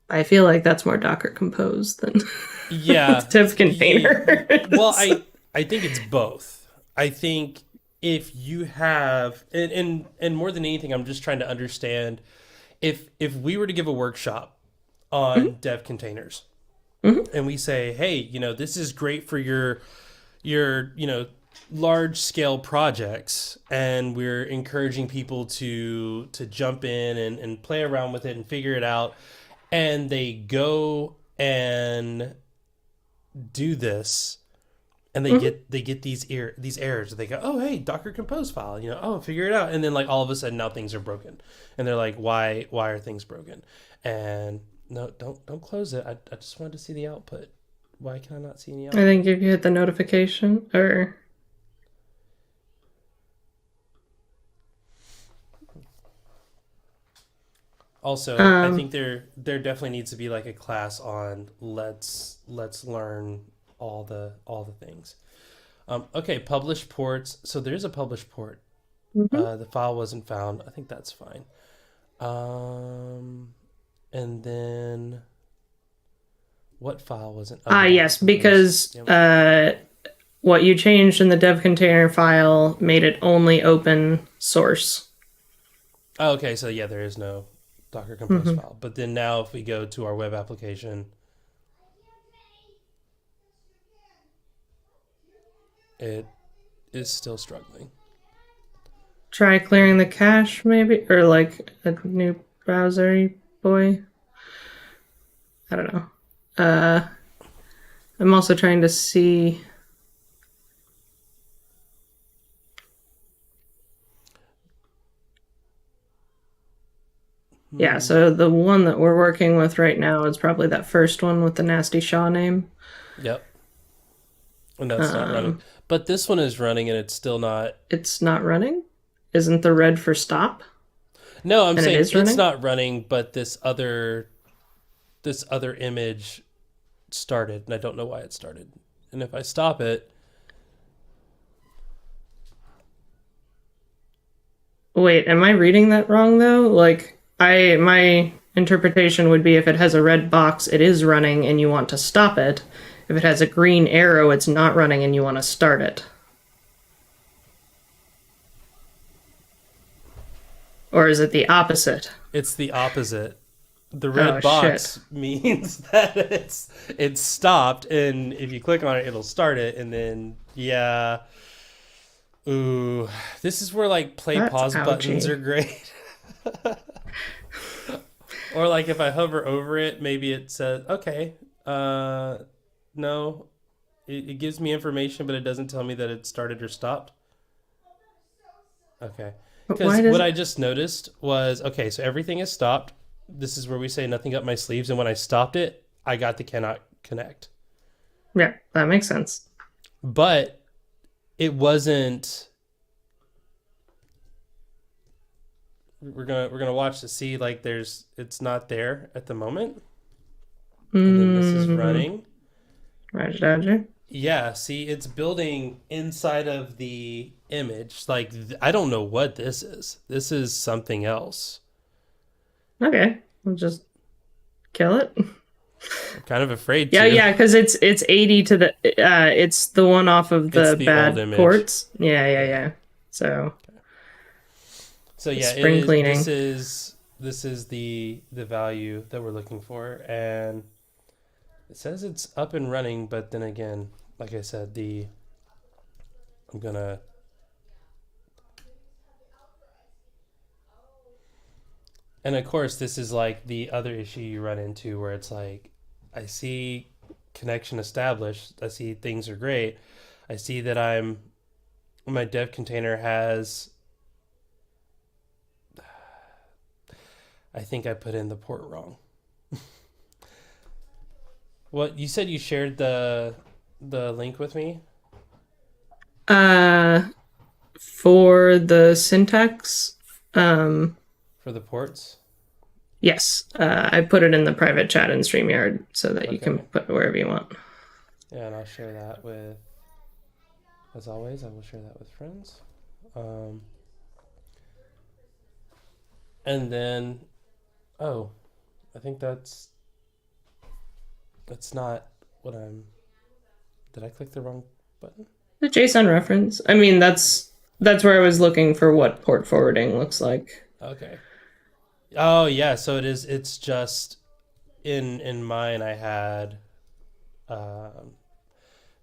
I feel like that's more Docker Compose than Yeah. DevContainer. Well, I think it's both. I think if you have, and more than anything, I'm just trying to understand if we were to give a workshop on dev containers, and we say, hey, this is great for your large scale projects, and we're encouraging people to jump in and play around with it and figure it out, and they go and do this, and they get these errors. They go, oh, hey, Docker Compose file, oh, figure it out, and then like all of a sudden now things are broken, and they're like, why are things broken? And no, don't close it. I just wanted to see the output. Why can I not see any output? I think if you hit the notification or. Also, I think there definitely needs to be like a class on let's learn all the things. Okay, published ports. So there's a published port. The file wasn't found. I think that's fine. And then what file wasn't? Yes, because what you changed in the dev container file made it only open source. Oh, okay, so yeah, there is no Docker Compose file. But then now if we go to our web application, it is still struggling. Try clearing the cache, maybe? Or like a new browser boy? I don't know. I'm also trying to see. Yeah, so the one that we're working with right now is probably that first one with the nasty Shaw name. Yep. And that's not running. But this one is running and it's still not. It's not running? Isn't the red for stop? No, I'm saying it's not running, but this other image started, and I don't know why it started. And if I stop it. Wait, am I reading that wrong though? Like, my interpretation would be if it has a red box, it is running and you want to stop it. If it has a green arrow, it's not running and you want to start it. Or is it the opposite? It's the opposite. The red box means that it's stopped, and if you click on it, it'll start it, and then ooh, this is where like pause buttons are great. Or like if I hover over it, maybe it says, okay, no, it gives me information, but it doesn't tell me that it started or stopped. Okay. Because what I just noticed was, okay, so everything is stopped. This is where we say nothing up my sleeves. And when I stopped it, I got the cannot connect. Yeah, that makes sense. But it wasn't we're gonna watch to see like it's not there at the moment, and then this is running. Roger, Roger. Yeah, see, it's building inside of the image. Like I don't know what this is. This is something else. Okay, we'll just kill it. I'm kind of afraid Yeah, to. yeah, because it's 80 to the it's the one off of It's the the old bad image. ports. Yeah, yeah, yeah. So So yeah, spring cleaning. This is the value that we're looking for, and it says it's up and running, but then again, like I said, I'm gonna and of course this is like the other issue you run into where it's like I see connection established, I see things are great, I see that my dev container has I think I put in the port wrong. What you said you shared the link with me? For the syntax, For the ports? yes, I put it in the private chat in StreamYard so that you can Okay. put it wherever you want. Yeah, and I'll share that with, as always, I will share that with friends. And then, oh, I think that's not what did I click the wrong button? The JSON reference. I mean, that's where I was looking for what port forwarding looks like. Okay. Oh, yeah, so it's just, in mine I had,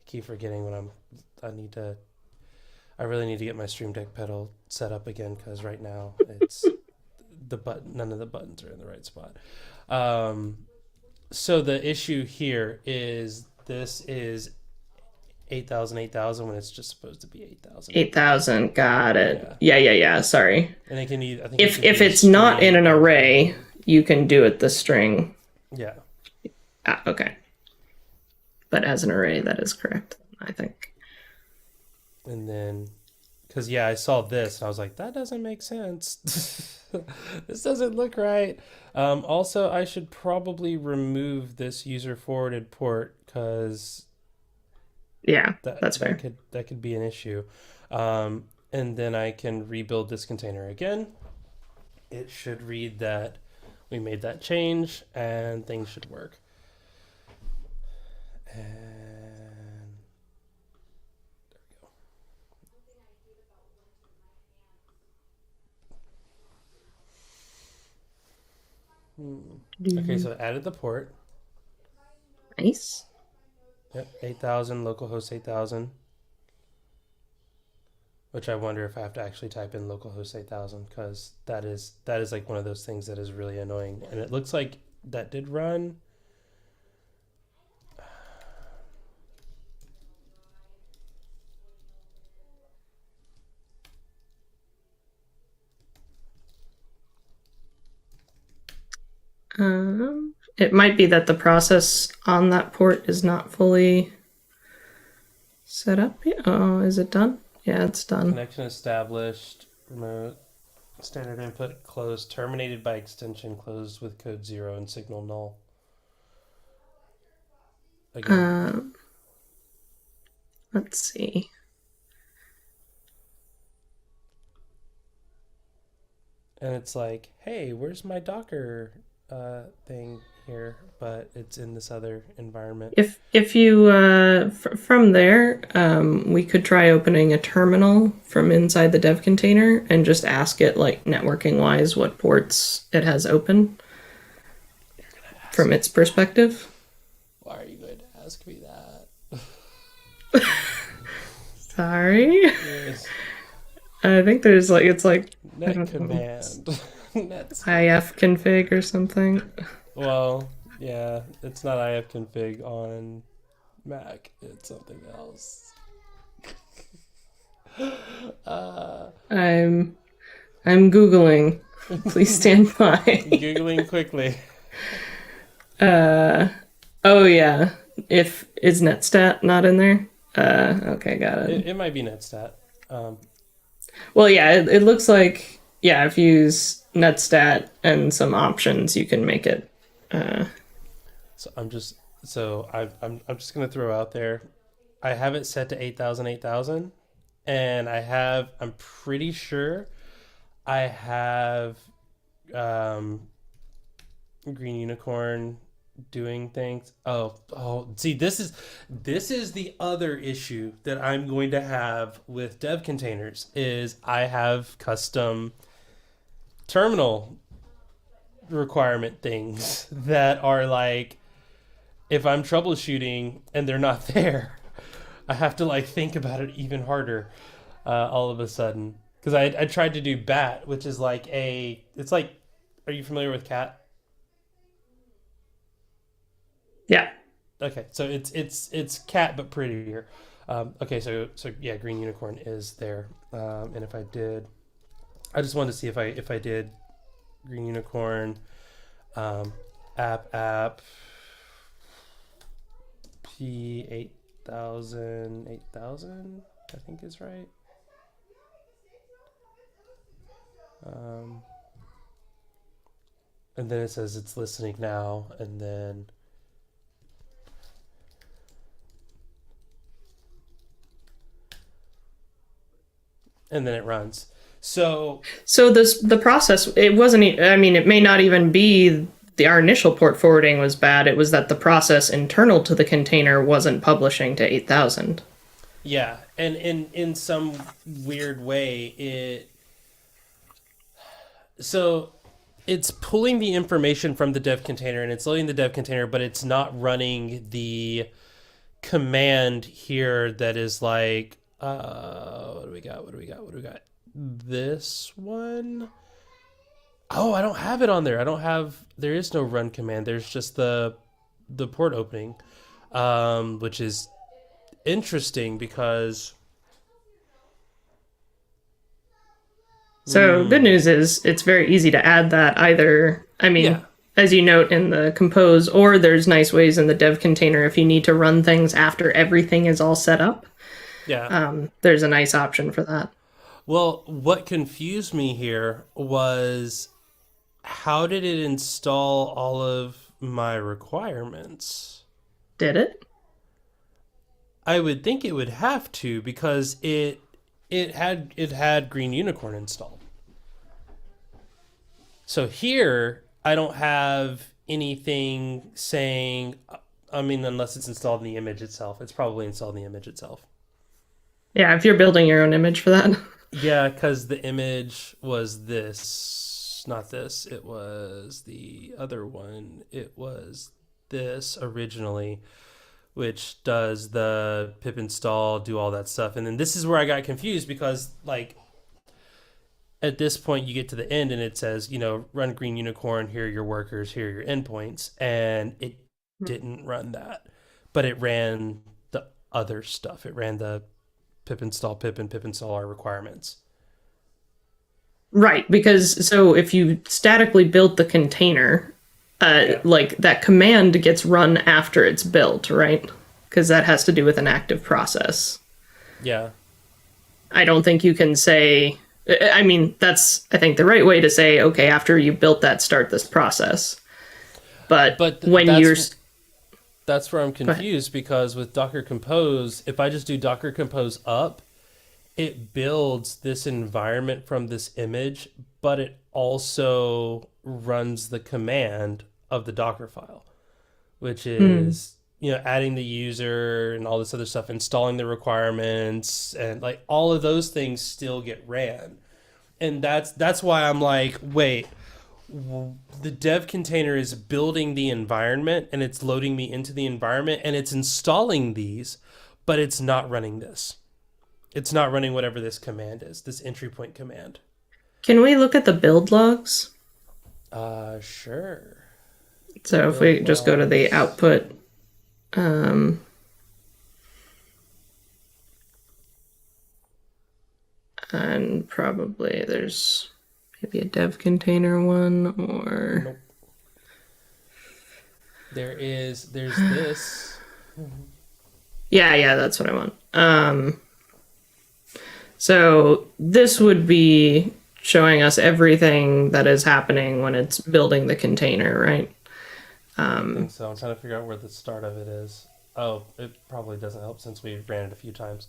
keep forgetting when I really need to get my Stream Deck pedal set up again because right now it's none of the buttons are in the right spot. So the issue here is this is 8,000 when it's just supposed to be 8,000. 8,000. Got it. Yeah. Sorry. And it can I think If it's not in an array, you can do it the string. Yeah. Okay. But as an array, that is correct, I think. And then, because I saw this and I was like, that doesn't make sense. This doesn't look right. Also, I should probably remove this user forwarded port because yeah, that's fair. That could be an issue. And then I can rebuild this container again. It should read that we made that change and things should work. And there we go. Okay, so I added the port. Nice. Yep, 8,000, localhost 8,000. Which I wonder if I have to actually type in localhost 8,000 because that is like one of those things that is really annoying. And it looks like that did run. It might be that the process on that port is not fully set up yet. Oh, is it done? Yeah, it's done. Connection established. Remote. Standard input closed. Terminated by extension. Closed with code 0 and signal null. Again. Let's see. And it's like, hey, where's my Docker thing here? But it's in this other environment. If you from there, we could try opening a terminal from inside the dev container and just ask it, like, networking wise, what ports it has open from its perspective. Why are you going to ask me that? Sorry. Yes. I think there's it's like Net command. IF config or something. Well, yeah, it's not IF config on Mac. It's something else. I'm Googling. Please stand by. Googling quickly. Oh yeah. Is netstat not in there? Okay, got it. It might be netstat. Well, yeah, it looks like, yeah, if you use netstat and some options, you can make it. So I'm just gonna throw out there. I have it set to 8,000, and I'm pretty sure I have um, Green Unicorn doing things. See, this is the other issue that I'm going to have with dev containers is I have custom terminal requirement things that are like if I'm troubleshooting and they're not there, I have to like think about it even harder all of a sudden because I tried to do bat, which is like it's like, are you familiar with cat? Yeah. Okay, so it's cat but prettier. Okay, so yeah, Green Unicorn is there, and if I did, I just wanted to see if I did Green Unicorn, app P 8,000 I think is right. And then it says it's listening now, and then it runs. So the process, it wasn't. I mean, it may not even be our initial port forwarding was bad. It was that the process internal to the container wasn't publishing to 8,000. Yeah, and in some weird way, it's pulling the information from the dev container and it's loading the dev container, but it's not running the command here that is like, what do we got? This one? Oh, I don't have it on there. There is no run command. There's just the port opening, which is interesting because... So good news is it's very easy to add that either. I mean, yeah. As you note in the compose, or there's nice ways in the dev container if you need to run things after everything is all set up. Yeah. There's a nice option for that. Well, what confused me here was how did it install all of my requirements? Did it? I would think it would have to because it had Green Unicorn installed. So here I don't have anything saying, I mean, unless it's installed in the image itself. It's probably installed in the image itself. Yeah, if you're building your own image for that. Yeah, because the image was this, not this. It was the other one. It was this originally, which does the pip install, do all that stuff. And then this is where I got confused because, like, at this point you get to the end and it says, run Green Unicorn, here are your workers, here are your endpoints. And it didn't run that, but it ran the other stuff. It ran the pip install pip and pip install our requirements. Right, because so if you statically built the container, like that command gets run after it's built, right? Because that has to do with an active process. Yeah. I don't think you can say, I mean, that's, I think, the right way to say, okay, after you built that, start this process. But that's where I'm confused because with Docker Compose, if I just do Docker Compose up, it builds this environment from this image, but it also runs the command of the Docker file, which is, adding the user and all this other stuff, installing the requirements, and like all of those things still get ran. And that's why I'm like, wait, the dev container is building the environment and it's loading me into the environment and it's installing these, but it's not running this. It's not running whatever this command is, this entry point command. Can we look at the build logs? Sure. So if we just go to the output, and probably there's maybe a dev container one or... Nope. There's this. Yeah, that's what I want. So this would be showing us everything that is happening when it's building the container, right? I think so. I'm trying to figure out where the start of it is. Oh, it probably doesn't help since we ran it a few times.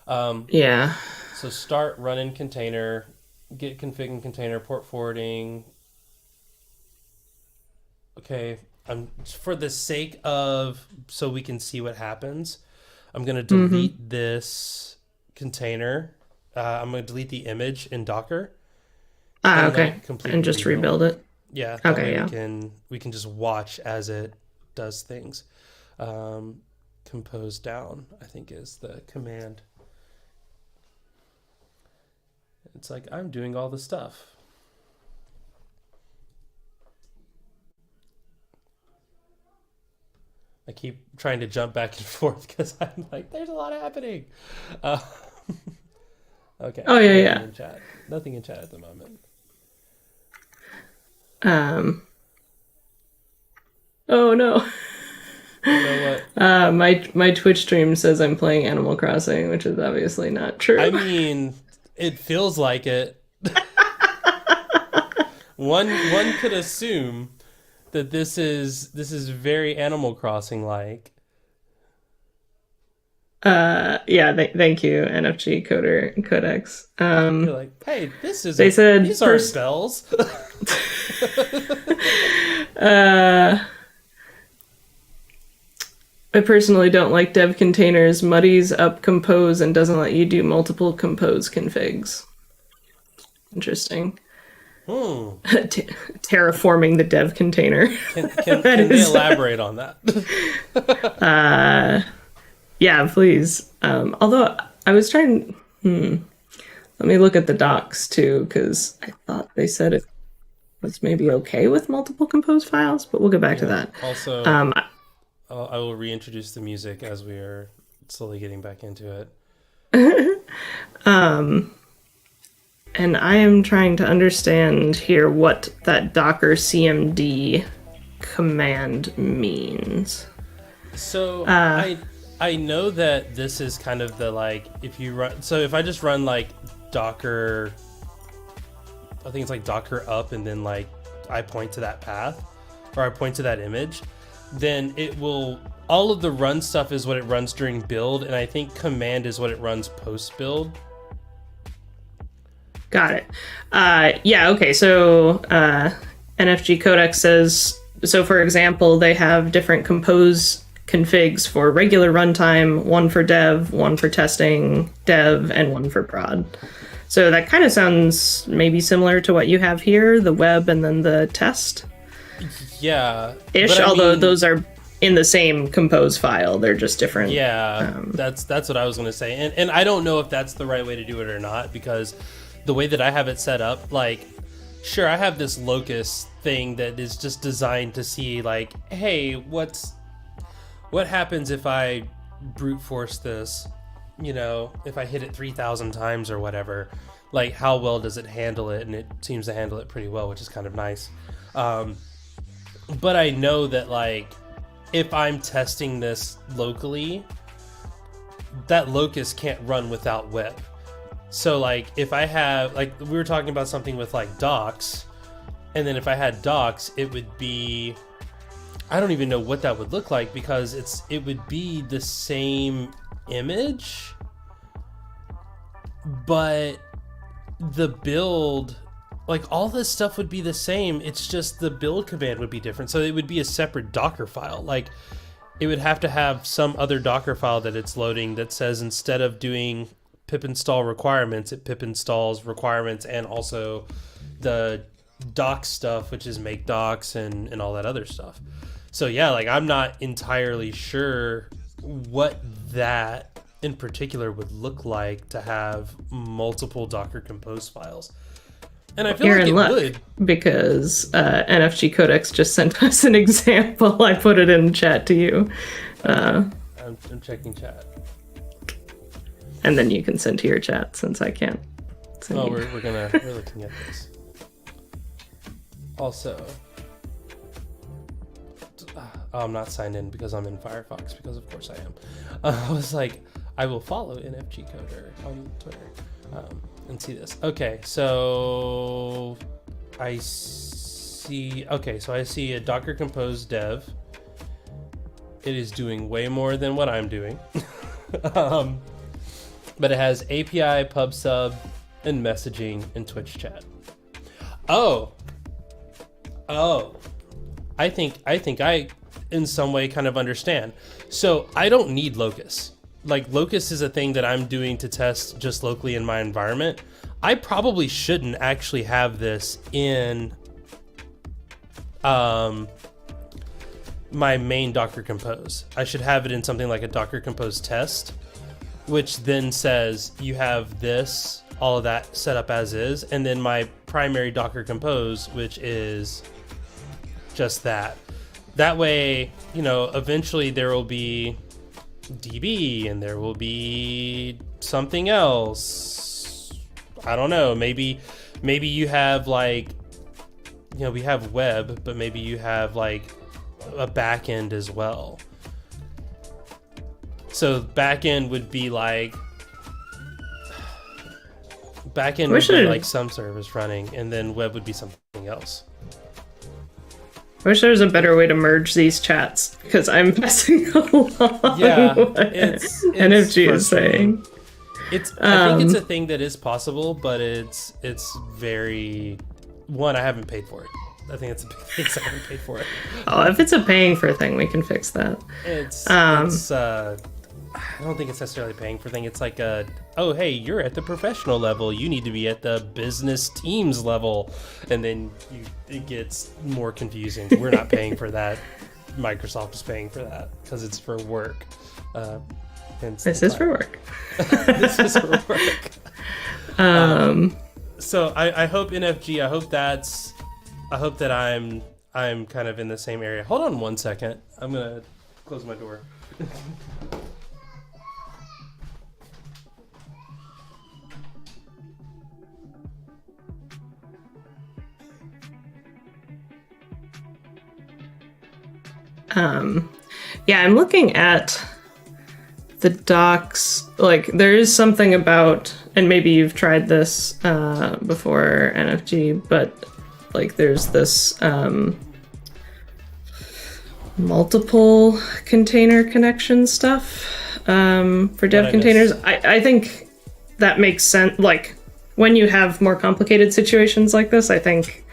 Yeah. So start running container, get config in container, port forwarding. Okay, for the sake of so we can see what happens, I'm gonna delete this container. I'm gonna delete the image in Docker. And let Okay. it completely And just rebuild. rebuild it. Yeah. That Okay, way yeah. we can just watch as it does things. Compose down, I think, is the command. It's like I'm doing all the stuff. I keep trying to jump back and forth because I'm like, there's a lot happening. Uh, okay. Oh yeah, Nothing yeah. in chat. Nothing in chat at the moment. Oh no. You know what? My Twitch stream says I'm playing Animal Crossing, which is obviously not true. I mean, it feels like it. One could assume that this is very Animal Crossing like. Thank you, NFG Codex. You're like, hey, this isn't. They said these aren't spells. I personally don't like dev containers, muddies up compose, and doesn't let you do multiple compose configs. Interesting. Terraforming the dev container. Can they elaborate on that? Yeah, please. Although I was trying. Let me look at the docs too, because I thought they said it was maybe okay with multiple compose files, but we'll get back to that. Also, I will reintroduce the music as we are slowly getting back into it. And I am trying to understand here what that Docker CMD command means. So I know that this is kind of the like if you run. So if I just run like Docker, I think it's like Docker up, and then like I point to that path, or I point to that image, then it will. All of the run stuff is what it runs during build, and I think command is what it runs post build. Got it. Yeah, okay, so NFG Codex says, so for example, they have different compose configs for regular runtime, one for dev, one for testing, dev, and one for prod. So that kind of sounds maybe similar to what you have here, the web and then the test. Yeah. Ish, although those are in the same compose file. They're just different. Yeah, that's what I was going to say. And I don't know if that's the right way to do it or not, because the way that I have it set up, like, sure, I have this locus thing that is just designed to see, like, hey, what happens if I brute force this? You know, if I hit it 3,000 times or whatever, like, how well does it handle it? And it seems to handle it pretty well, which is kind of nice. But I know that, like, if I'm testing this locally, that locus can't run without web. So, like, if I have, like, we were talking about something with, like, docs, and then if I had docs, it would be, I don't even know what that would look like, because it would be the same image, but the build, like, all this stuff would be the same. It's just the build command would be different. So it would be a separate Docker file. Like, it would have to have some other Docker file that it's loading that says, instead of doing pip install requirements, it pip installs requirements and also the doc stuff, which is make docs and all that other stuff. So yeah, like, I'm not entirely sure what that in particular would look like to have multiple Docker compose files. And I feel You're like in it luck, would. because NFG Codex just sent us an example. I put it in chat to you. I'm checking chat. And then you can send to your chat, since I can't. We're looking at this. Also, I'm not signed in because I'm in Firefox, because of course I am. I was like, I will follow NFG Coder on Twitter. and see this. Okay, so I see. Okay, so I see a Docker Compose dev. It is doing way more than what I'm doing. But it has API, pub sub, and messaging and Twitch chat. Oh, I think I in some way kind of understand. So I don't need Locus. Like, Locus is a thing that I'm doing to test just locally in my environment. I probably shouldn't actually have this in my main Docker Compose. I should have it in something like a Docker Compose test, which then says you have this, all of that set up as is, and then my primary Docker Compose, which is just that. That way, you know, eventually there will be DB and there will be something else. I don't know. Maybe you have, like, you know, we have web, but maybe you have like a back end as well. So back end would be like some service running, and then web would be something else. I wish there was a better way to merge these chats, because I'm messing along what NFG is saying. I think it's a thing that is possible, but it's very... One, I haven't paid for it. I think it's a big thing, so I haven't paid for it. Oh, if it's a paying for thing, we can fix that. I don't think it's necessarily paying for thing. It's like oh, hey, you're at the professional level. You need to be at the business teams level. And then it gets more confusing. We're not paying for that. Microsoft is paying for that because it's for work. This is for work. This is for work. So I hope NFG, I hope that I'm kind of in the same area. Hold on one second. I'm going to close my door. Yeah, I'm looking at the docs. Like, there is something about, and maybe you've tried this before, NFG, but like there's this multiple container connection stuff for dev containers. I think that makes sense. Like, when you have more complicated situations like this, I think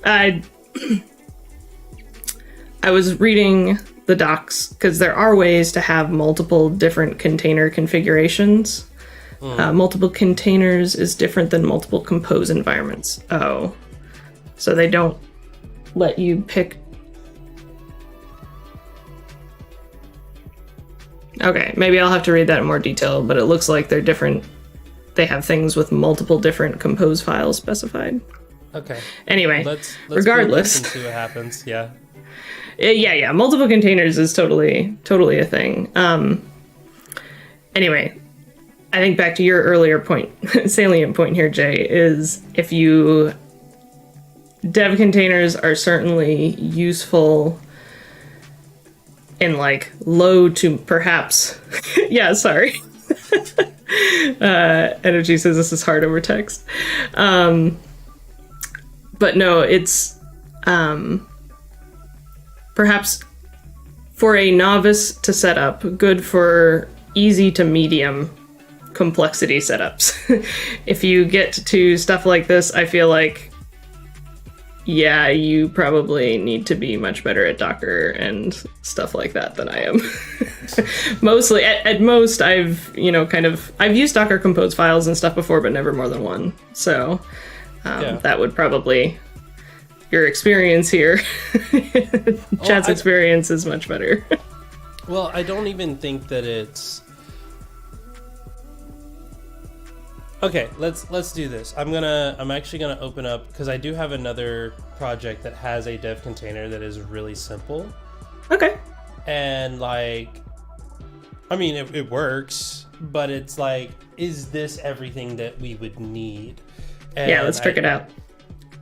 I was reading the docs because there are ways to have multiple different container configurations. Multiple containers is different than multiple compose environments. Oh, so they don't let you pick. Okay, maybe I'll have to read that in more detail, but it looks like they're different. They have things with multiple different compose files specified. Okay. Anyway, let's regardless, and see what happens. Yeah. Yeah. Multiple containers is totally a thing. Anyway, I think back to your earlier point, salient point here, Jay, is if you... Dev containers are certainly useful in, like, low to perhaps... yeah, sorry. Energy says this is hard over text. But no, it's... perhaps for a novice to set up, good for easy to medium complexity setups. If you get to stuff like this, I feel like, yeah, you probably need to be much better at Docker and stuff like that than I am. Mostly, at most, I've used Docker Compose files and stuff before, but never more than one. So that would probably... Your experience here, Chad's experience is much better. Well, I don't even think that it's... Okay, let's do this. I'm actually gonna open up, because I do have another project that has a dev container that is really simple. Okay. And, like, I mean, it works, but it's like, is this everything that we would need? And yeah, let's check it out.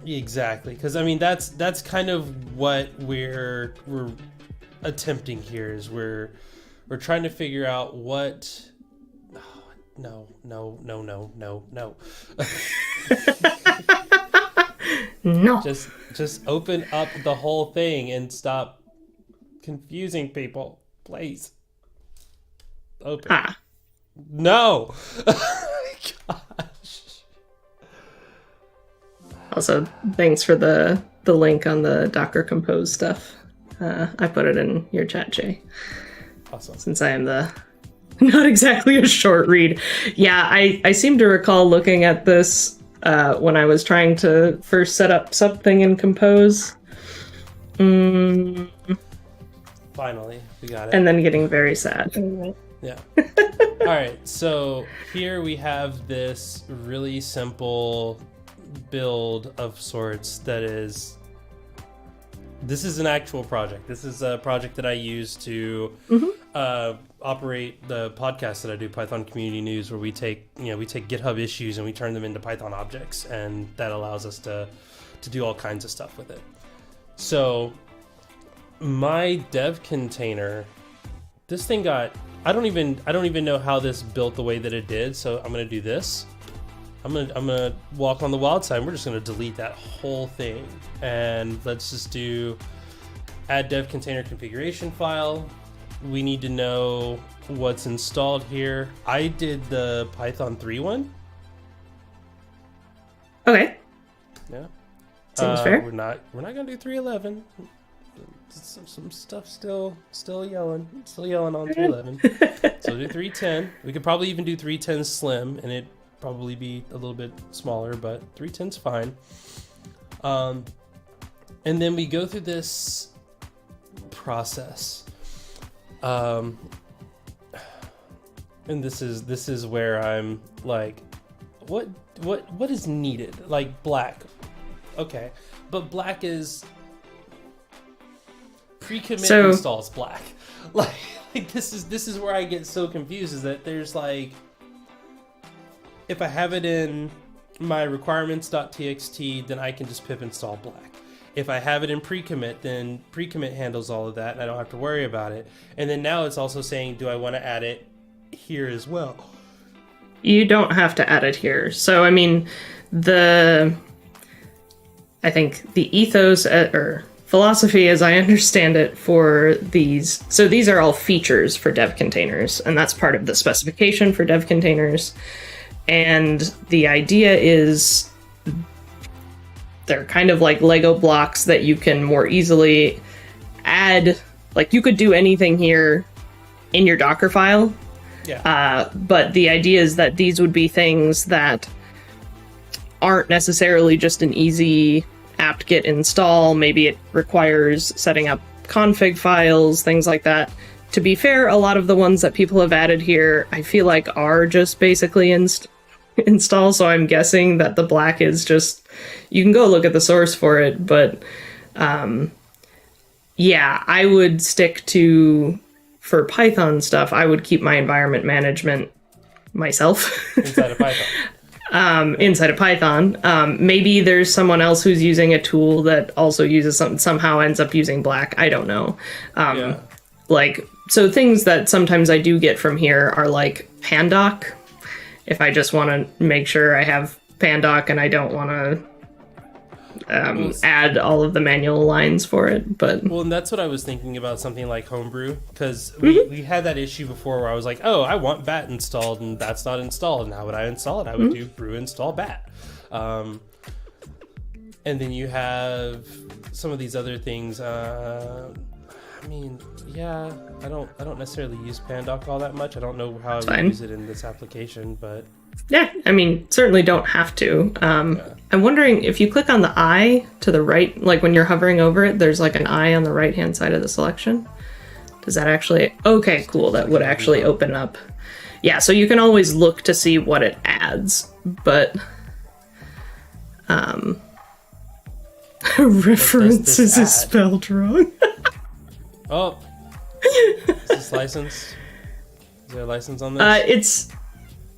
Exactly, because I mean that's kind of what we're attempting here. Is we're trying to figure out what No. No. Just open up the whole thing and stop confusing people, please. Open. Ah. No. Gosh. Also, thanks for the link on the Docker Compose stuff. I put it in your chat, Jay. Awesome. Since I am not exactly a short read. Yeah, I seem to recall looking at this when I was trying to first set up something in Compose. Finally, we got it. And then getting very sad. Yeah. All right, so here we have this really simple build of sorts this is an actual project. This is a project that I use to operate the podcast that I do, Python Community News, where we take GitHub issues and we turn them into Python objects, and that allows us to do all kinds of stuff with it. So my DevContainer, this thing got, I don't even know how this built the way that it did. So I'm gonna do this. I'm gonna walk on the wild side. We're just gonna delete that whole thing, and let's just do add DevContainer configuration file. We need to know what's installed here. I did the Python 3 one. Okay. Yeah. Seems fair. We're not gonna do 3.11. Some stuff still yelling on 3.11. So do 3.10. We could probably even do 3.10 slim, and it probably be a little bit smaller, but 3.10's fine. And then we go through this process, and this is where I'm like, what is needed? Like black, okay, but black is pre-commit installs black. Like this is where I get so confused, is that there's like, if I have it in my requirements.txt, then I can just pip install black. If I have it in pre-commit, then pre-commit handles all of that and I don't have to worry about it. And then now it's also saying, do I want to add it here as well? You don't have to add it here. So, I mean, I think the ethos or philosophy, as I understand it, for these, so these are all features for dev containers, and that's part of the specification for dev containers. And the idea is they're kind of like Lego blocks that you can more easily add. Like, you could do anything here in your Docker file. Yeah. But the idea is that these would be things that aren't necessarily just an easy apt-get install. Maybe it requires setting up config files, things like that. To be fair, a lot of the ones that people have added here, I feel like are just basically install, so I'm guessing that the black is just, you can go look at the source for it, but yeah, I would stick to, for Python stuff, I would keep my environment management myself. Inside of Python. Inside of Python. Maybe there's someone else who's using a tool that also uses somehow ends up using black. I don't know. Yeah. Like, so things that sometimes I do get from here are like Pandoc. If I just want to make sure I have Pandoc and I don't want to add all of the manual lines for it. But well, and that's what I was thinking about, something like Homebrew, because we had that issue before where I was like, oh, I want bat installed and that's not installed, and how would I install it? I would do brew install bat. And then you have some of these other things. I mean, yeah, I don't necessarily use Pandoc all that much. I don't know how I use it in this application, but yeah, I mean, certainly don't have to. Yeah. I'm wondering if you click on the eye to the right, like when you're hovering over it, there's like an eye on the right-hand side of the selection. Does that actually, okay, cool. That would actually open up. Yeah, so you can always look to see what it adds, but references is spelled wrong. Oh, is this licensed? Is there a license on this?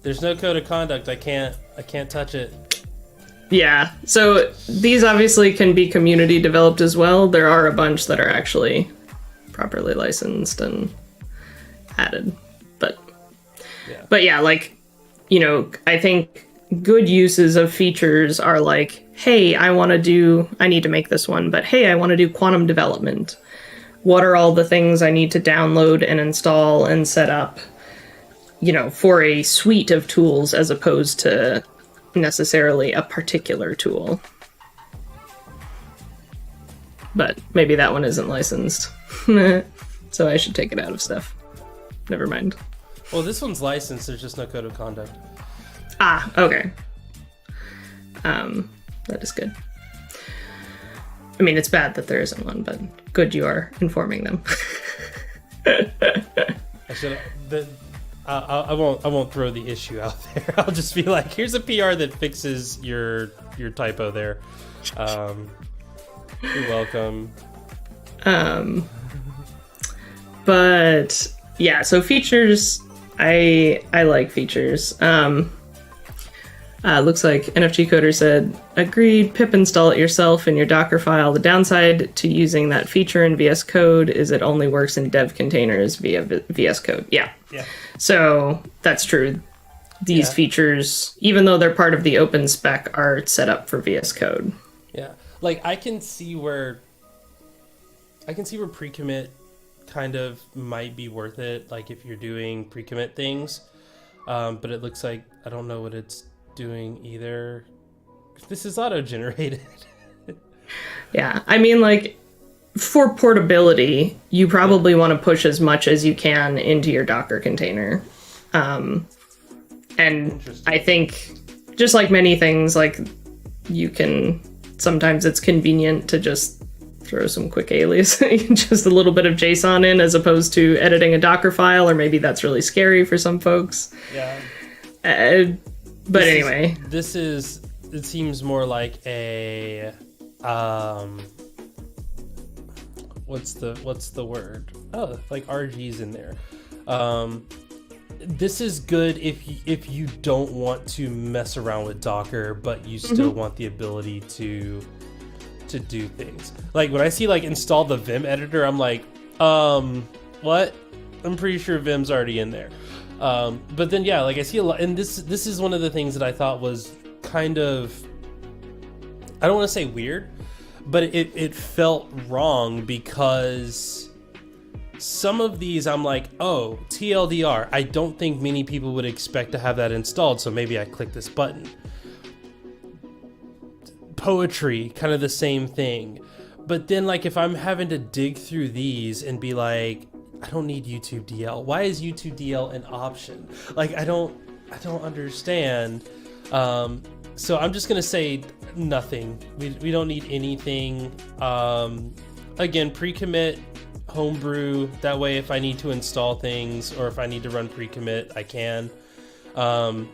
There's no code of conduct. I can't touch it. Yeah, so these obviously can be community developed as well. There are a bunch that are actually properly licensed and added, but yeah, like I think good uses of features are like, hey, I need to make this one, but hey, I want to do quantum development. What are all the things I need to download and install and set up, for a suite of tools as opposed to necessarily a particular tool. But maybe that one isn't licensed. So I should take it out of stuff. Never mind. Well, this one's licensed, there's just no code of conduct. Ah, okay. That is good. I mean, it's bad that there isn't one, but good you are informing them. I won't throw the issue out there. I'll just be like, here's a PR that fixes your typo there. You're welcome. But yeah, so features, I like features. Looks like NFG Coder said, agreed, pip install it yourself in your Docker file. The downside to using that feature in VS Code is it only works in DevContainers via VS Code. Yeah. So that's true. These features, even though they're part of the open spec, are set up for VS Code. Yeah. Like I can see where pre-commit kind of might be worth it, like if you're doing pre-commit things. But it looks like I don't know what it's doing either. This is auto-generated. Yeah, I mean, like, for portability, you probably want to push as much as you can into your Docker container. And I think, just like many things, like, sometimes it's convenient to just throw some quick aliasing, just a little bit of JSON in, as opposed to editing a Docker file, or maybe that's really scary for some folks. Yeah. But anyway. It seems more like a, what's the word? Oh, like RG's in there. This is good if you don't want to mess around with Docker, but you still want the ability to do things. Like when I see like install the Vim editor, I'm like, what? I'm pretty sure Vim's already in there. But then yeah, like I see a lot, and this is one of the things that I thought was kind of, I don't want to say weird, but it felt wrong, because some of these I'm like, oh, TLDR, I don't think many people would expect to have that installed, so maybe I click this button. Poetry, kind of the same thing. But then like if I'm having to dig through these and be like, I don't need YouTube DL. Why is YouTube DL an option? Like I don't understand. So I'm just gonna say nothing. We don't need anything. Again, pre-commit homebrew. That way, if I need to install things or if I need to run pre-commit, I can. And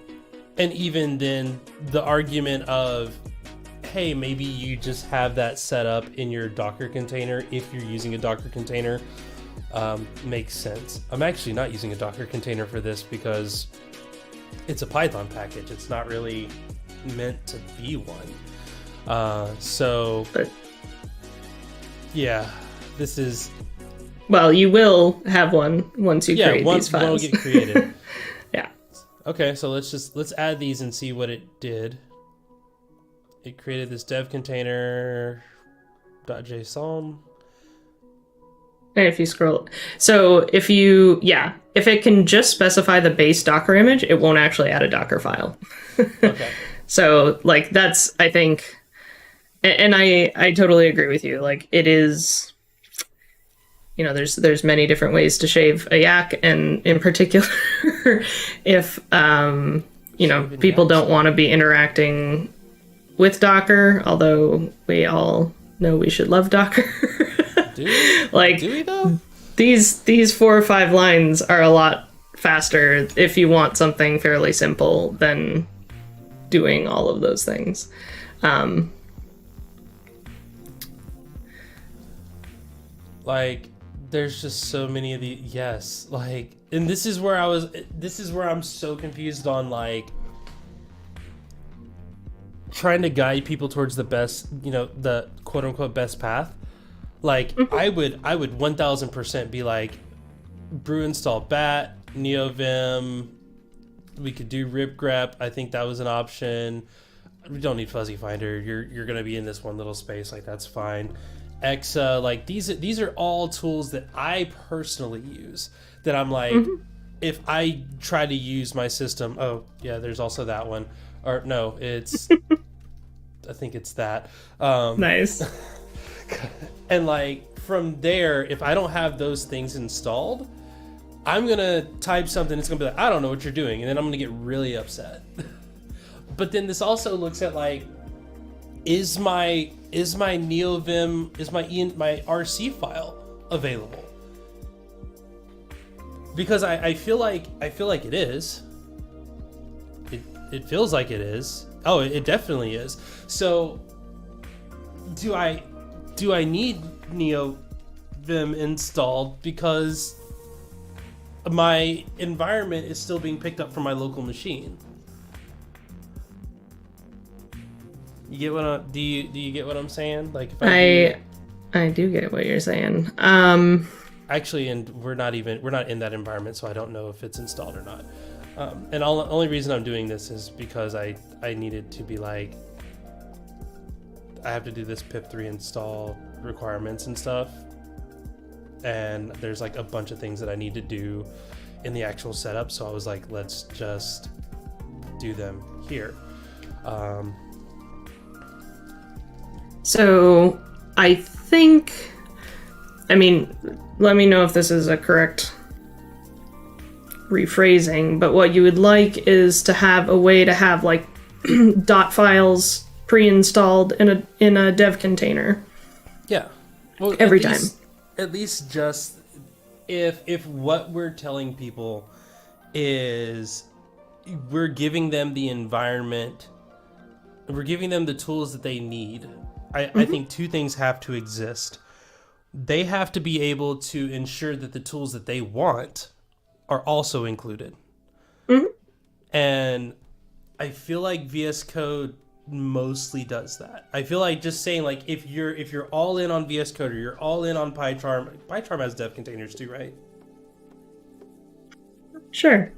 even then, the argument of, hey, maybe you just have that set up in your Docker container if you're using a Docker container. Makes sense. I'm actually not using a Docker container for this because it's a Python package. It's not really meant to be one. Yeah, this is... Well, you will have one once you create these files. Yeah, one will get created. Yeah. Okay, so let's add these and see what it did. It created this DevContainer.json. And if you scroll, so if it can just specify the base Docker image, it won't actually add a Docker file. Okay. So like that's, I think, and I totally agree with you. Like it is, there's many different ways to shave a yak, and in particular, if people don't want to be interacting with Docker, although we all know we should love Docker. Do we? Like, do we though? These 4 or 5 lines are a lot faster if you want something fairly simple than doing all of those things. Like, there's just so many of the and this is where I'm so confused on like trying to guide people towards the best, the quote unquote best path. Like I would 1000% be like brew install bat, neovim, We could do rip grep. I think that was an option. We don't need fuzzy finder. You're going to be in this one little space. Like, that's fine. Exa, like these are all tools that I personally use that I'm like, if I try to use my system, oh yeah, there's also that one. Or no, it's, I think it's that. Nice. And like from there, if I don't have those things installed, I'm going to type something. It's going to be like, I don't know what you're doing. And then I'm going to get really upset. But then this also looks at like, is my NeoVim, is my RC file available? Because I feel like it is. It feels like it is. Oh, it definitely is. So do I need NeoVim installed because my environment is still being picked up from my local machine? You get what do you get what I'm saying? Like, if I do get what you're saying. Actually, and we're not in that environment, so I don't know if it's installed or not. And only reason I'm doing this is because I needed to be like, I have to do this pip3 install requirements and stuff, and there's like a bunch of things that I need to do in the actual setup. So I was like, let's just do them here. So I think, I mean, let me know if this is a correct rephrasing, but what you would like is to have a way to have like dot files pre-installed in a dev container. Yeah. Well, every time. At least just if what we're telling people is we're giving them the environment, we're giving them the tools that they need. I think two things have to exist. They have to be able to ensure that the tools that they want are also included. And I feel like VS Code mostly does that. I feel like just saying like, if you're all in on VS Code or you're all in on PyCharm has dev containers too, right? Sure.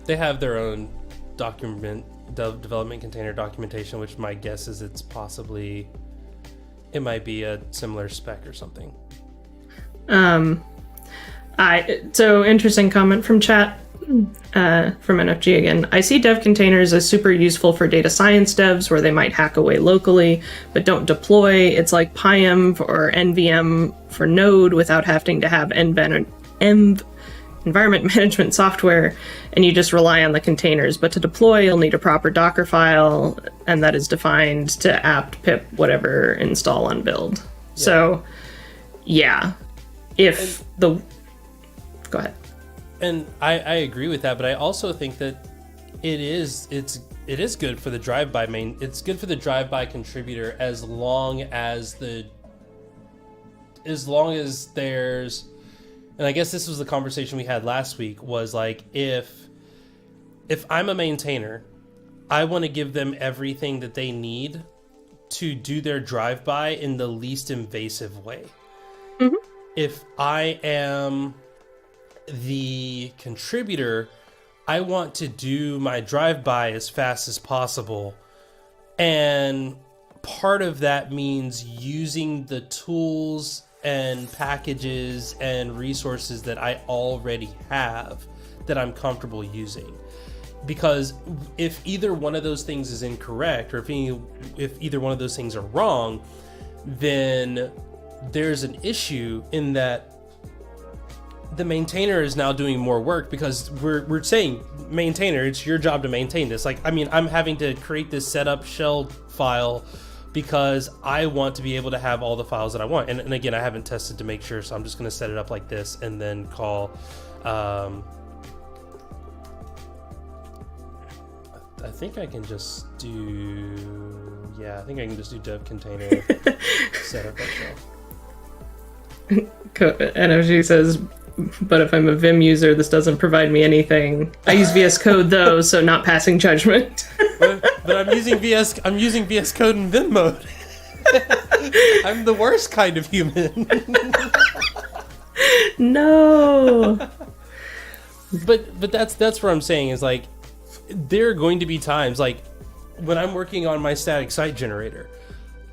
They have their own development container documentation, which my guess is it might be a similar spec or something. So interesting comment from chat, from NFG again. I see dev containers as super useful for data science devs where they might hack away locally, but don't deploy. It's like PyEnv or NVM for Node without having to have environment management software, and you just rely on the containers. But to deploy, you'll need a proper Docker file, and that is defined to apt pip whatever install on build. Yeah. So, yeah, go ahead. And I agree with that, but I also think that it is good for the drive-by it's good for the drive-by contributor as long as there's. And I guess this was the conversation we had last week, was like, if I'm a maintainer, I want to give them everything that they need to do their drive-by in the least invasive way. If I am the contributor, I want to do my drive-by as fast as possible. And part of that means using the tools and packages and resources that I already have that I'm comfortable using. Because if either one of those things is incorrect, or if either one of those things are wrong, then there's an issue in that the maintainer is now doing more work, because we're saying, maintainer, it's your job to maintain this. Like, I mean, I'm having to create this setup shell file because I want to be able to have all the files that I want. And again, I haven't tested to make sure, so I'm just going to set it up like this and then call... I think I can just do... Yeah, I think I can just do DevContainer setup that shell. NFG says, but if I'm a Vim user, this doesn't provide me anything. I use VS Code though, so not passing judgment. But I'm using VS Code in Vim mode. I'm the worst kind of human. No. But that's what I'm saying is like there are going to be times like when I'm working on my static site generator,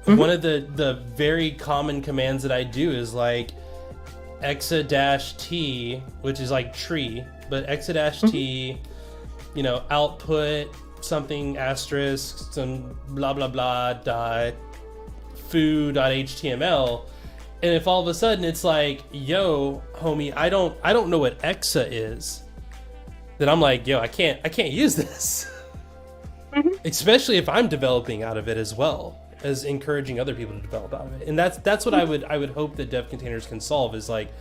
one of the very common commands that I do is like exa-t, which is like tree, but exa-t, you know, output something asterisk some blah blah blah dot foo.html. And if all of a sudden it's like, yo, homie, I don't know what exa is, then I'm like, yo, I can't use this. Especially if I'm developing out of it as well as encouraging other people to develop out of it. And that's what I would hope that dev containers can solve is like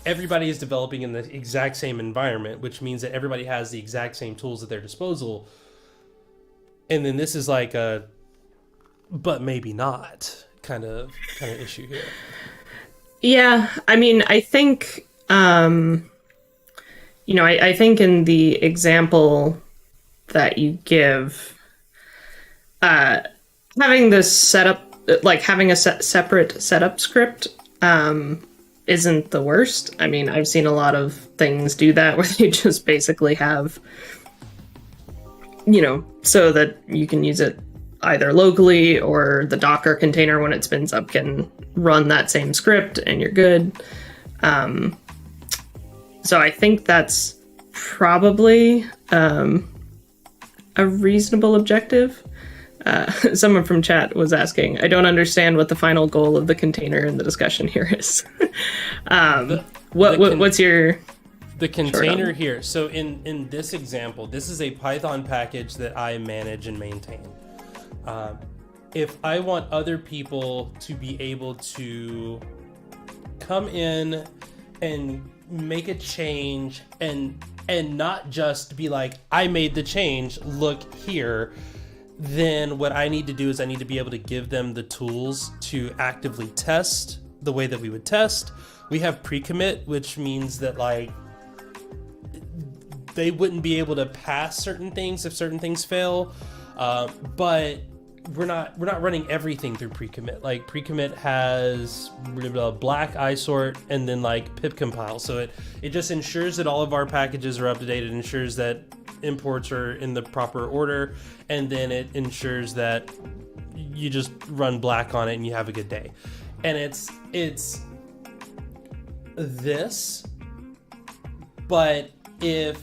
everybody is developing in the exact same environment, which means that everybody has the exact same tools at their disposal. And then this is like a but maybe not kind of issue here. Yeah, I mean, I think you know, I think in the example that you give, having this setup, like having a separate setup script, isn't the worst. I mean, I've seen a lot of things do that where they just basically have, you know, so that you can use it either locally or the Docker container when it spins up can run that same script and you're good. So I think that's probably a reasonable objective. Someone from chat was asking, I don't understand what the final goal of the container in the discussion here is. What's your... The container here. So in this example, this is a Python package that I manage and maintain. If I want other people to be able to come in and make a change and not just be like, I made the change, look here, then what I need to do is I need to be able to give them the tools to actively test the way that we would test. We have pre-commit, which means that like they wouldn't be able to pass certain things if certain things fail, but we're not running everything through pre-commit. Like pre-commit has black isort and then like pip compile, so it just ensures that all of our packages are up to date. It ensures that imports are in the proper order, and then it ensures that you just run black on it and you have a good day. And it's this, but if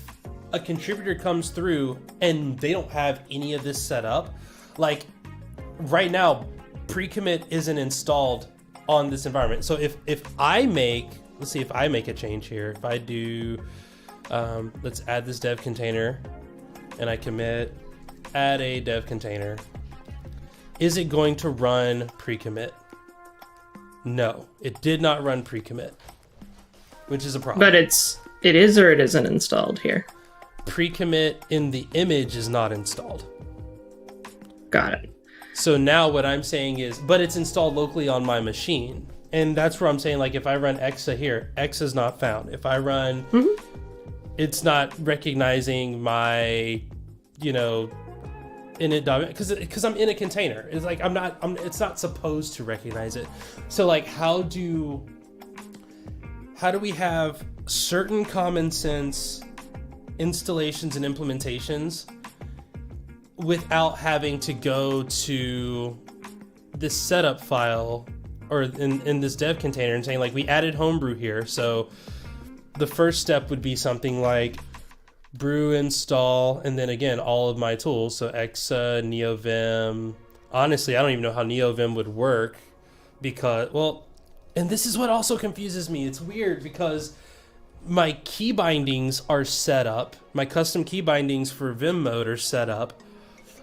a contributor comes through and they don't have any of this set up, like right now, pre-commit isn't installed on this environment. So if I make, let's see if I make a change here. If I do, let's add this dev container and I commit, add a dev container. Is it going to run pre-commit? No, it did not run pre-commit, which is a problem. But it is or it isn't installed here. Pre-commit in the image is not installed. Got it. So now what I'm saying is, but it's installed locally on my machine. And that's where I'm saying, like, if I run exa here, exa is not found. If I run, it's not recognizing my, you know, init, because I'm in a container. It's like, it's not supposed to recognize it. So like, how do we have certain common sense installations and implementations without having to go to this setup file or in this dev container and saying like, we added homebrew here. So the first step would be something like brew install, and then again, all of my tools. So exa, neovim. Honestly, I don't even know how neovim would work because, well, and this is what also confuses me. It's weird because my key bindings are set up. My custom key bindings for Vim mode are set up,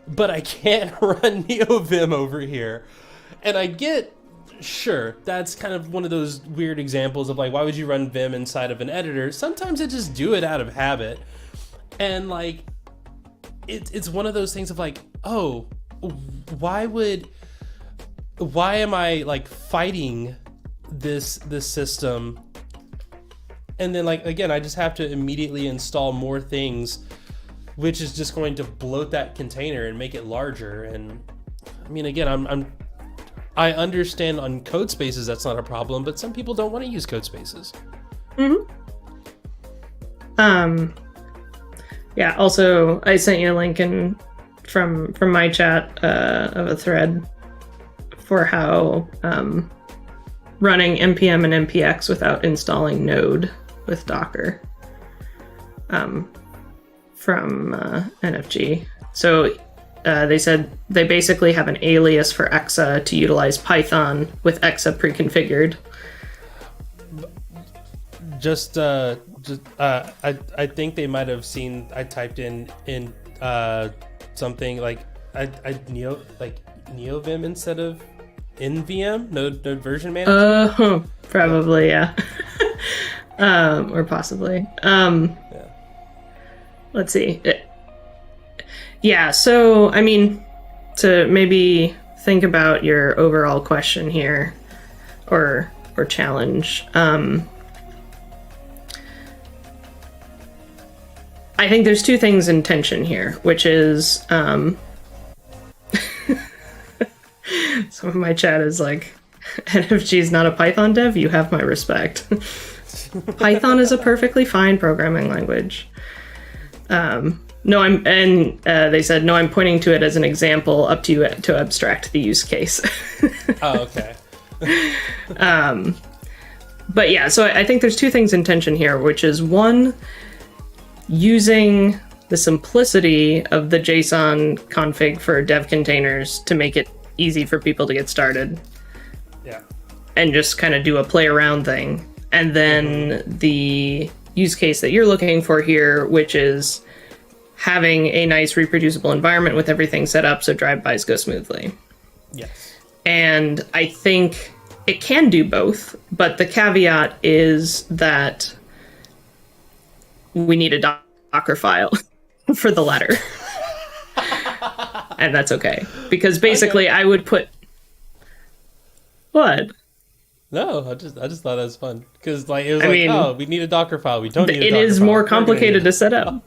but I can't run neovim over here. And I get, sure, that's kind of one of those weird examples of like, why would you run Vim inside of an editor? Sometimes I just do it out of habit. And like, it's one of those things of like, oh, why am I like fighting this system? And then like, again, I just have to immediately install more things, which is just going to bloat that container and make it larger. And I mean, again, I understand on code spaces that's not a problem, but some people don't want to use code spaces. Mm-hmm. Yeah. Also, I sent you a link from my chat of a thread for how running npm and npx without installing Node with Docker from NFG. So they said they basically have an alias for exa to utilize Python with exa pre-configured. I think they might have seen I typed in something like NeoVim instead of NVM, Node Version Manager. Probably, yeah. Or possibly. Yeah. Let's see. Yeah, so I mean, to maybe think about your overall question here, or challenge. I think there's two things in tension here, which is some of my chat is like, NFG is not a Python dev, you have my respect. Python is a perfectly fine programming language. They said, no, I'm pointing to it as an example, up to you to abstract the use case. Oh, okay. But yeah, so I think there's two things in tension here, which is one, using the simplicity of the JSON config for dev containers to make it easy for people to get started. Yeah. And just kind of do a play around thing. And then the use case that you're looking for here, which is having a nice reproducible environment with everything set up so drive-bys go smoothly. Yes. And I think it can do both, but the caveat is that we need a Docker file for the latter. And that's okay. Because basically I would put... What? No, I just thought that was fun. Because like, it was we need a Docker file. We don't need a Docker file. It is more complicated to set up.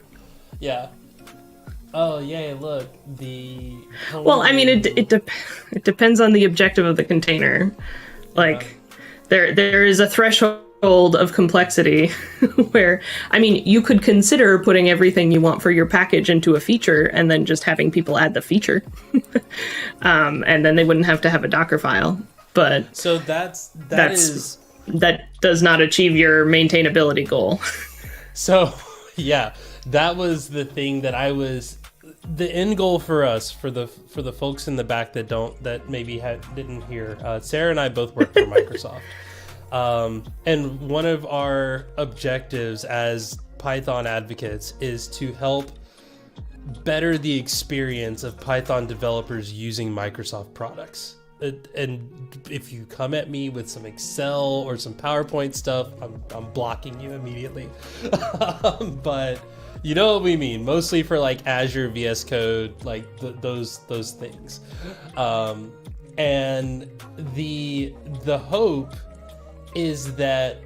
Yeah. Oh, yeah, look. Well, I mean, it depends on the objective of the container. Like, there is a threshold of complexity where, I mean, you could consider putting everything you want for your package into a feature and then just having people add the feature. And then they wouldn't have to have a Docker file. But so that does not achieve your maintainability goal. So, yeah, that was the thing that the end goal for us, for the folks in the back that maybe didn't hear. Sarah and I both work for Microsoft. And one of our objectives as Python advocates is to help better the experience of Python developers using Microsoft products. And if you come at me with some Excel or some PowerPoint stuff, I'm blocking you immediately. But you know what we mean, mostly for like Azure, VS Code, like those things. And the hope is that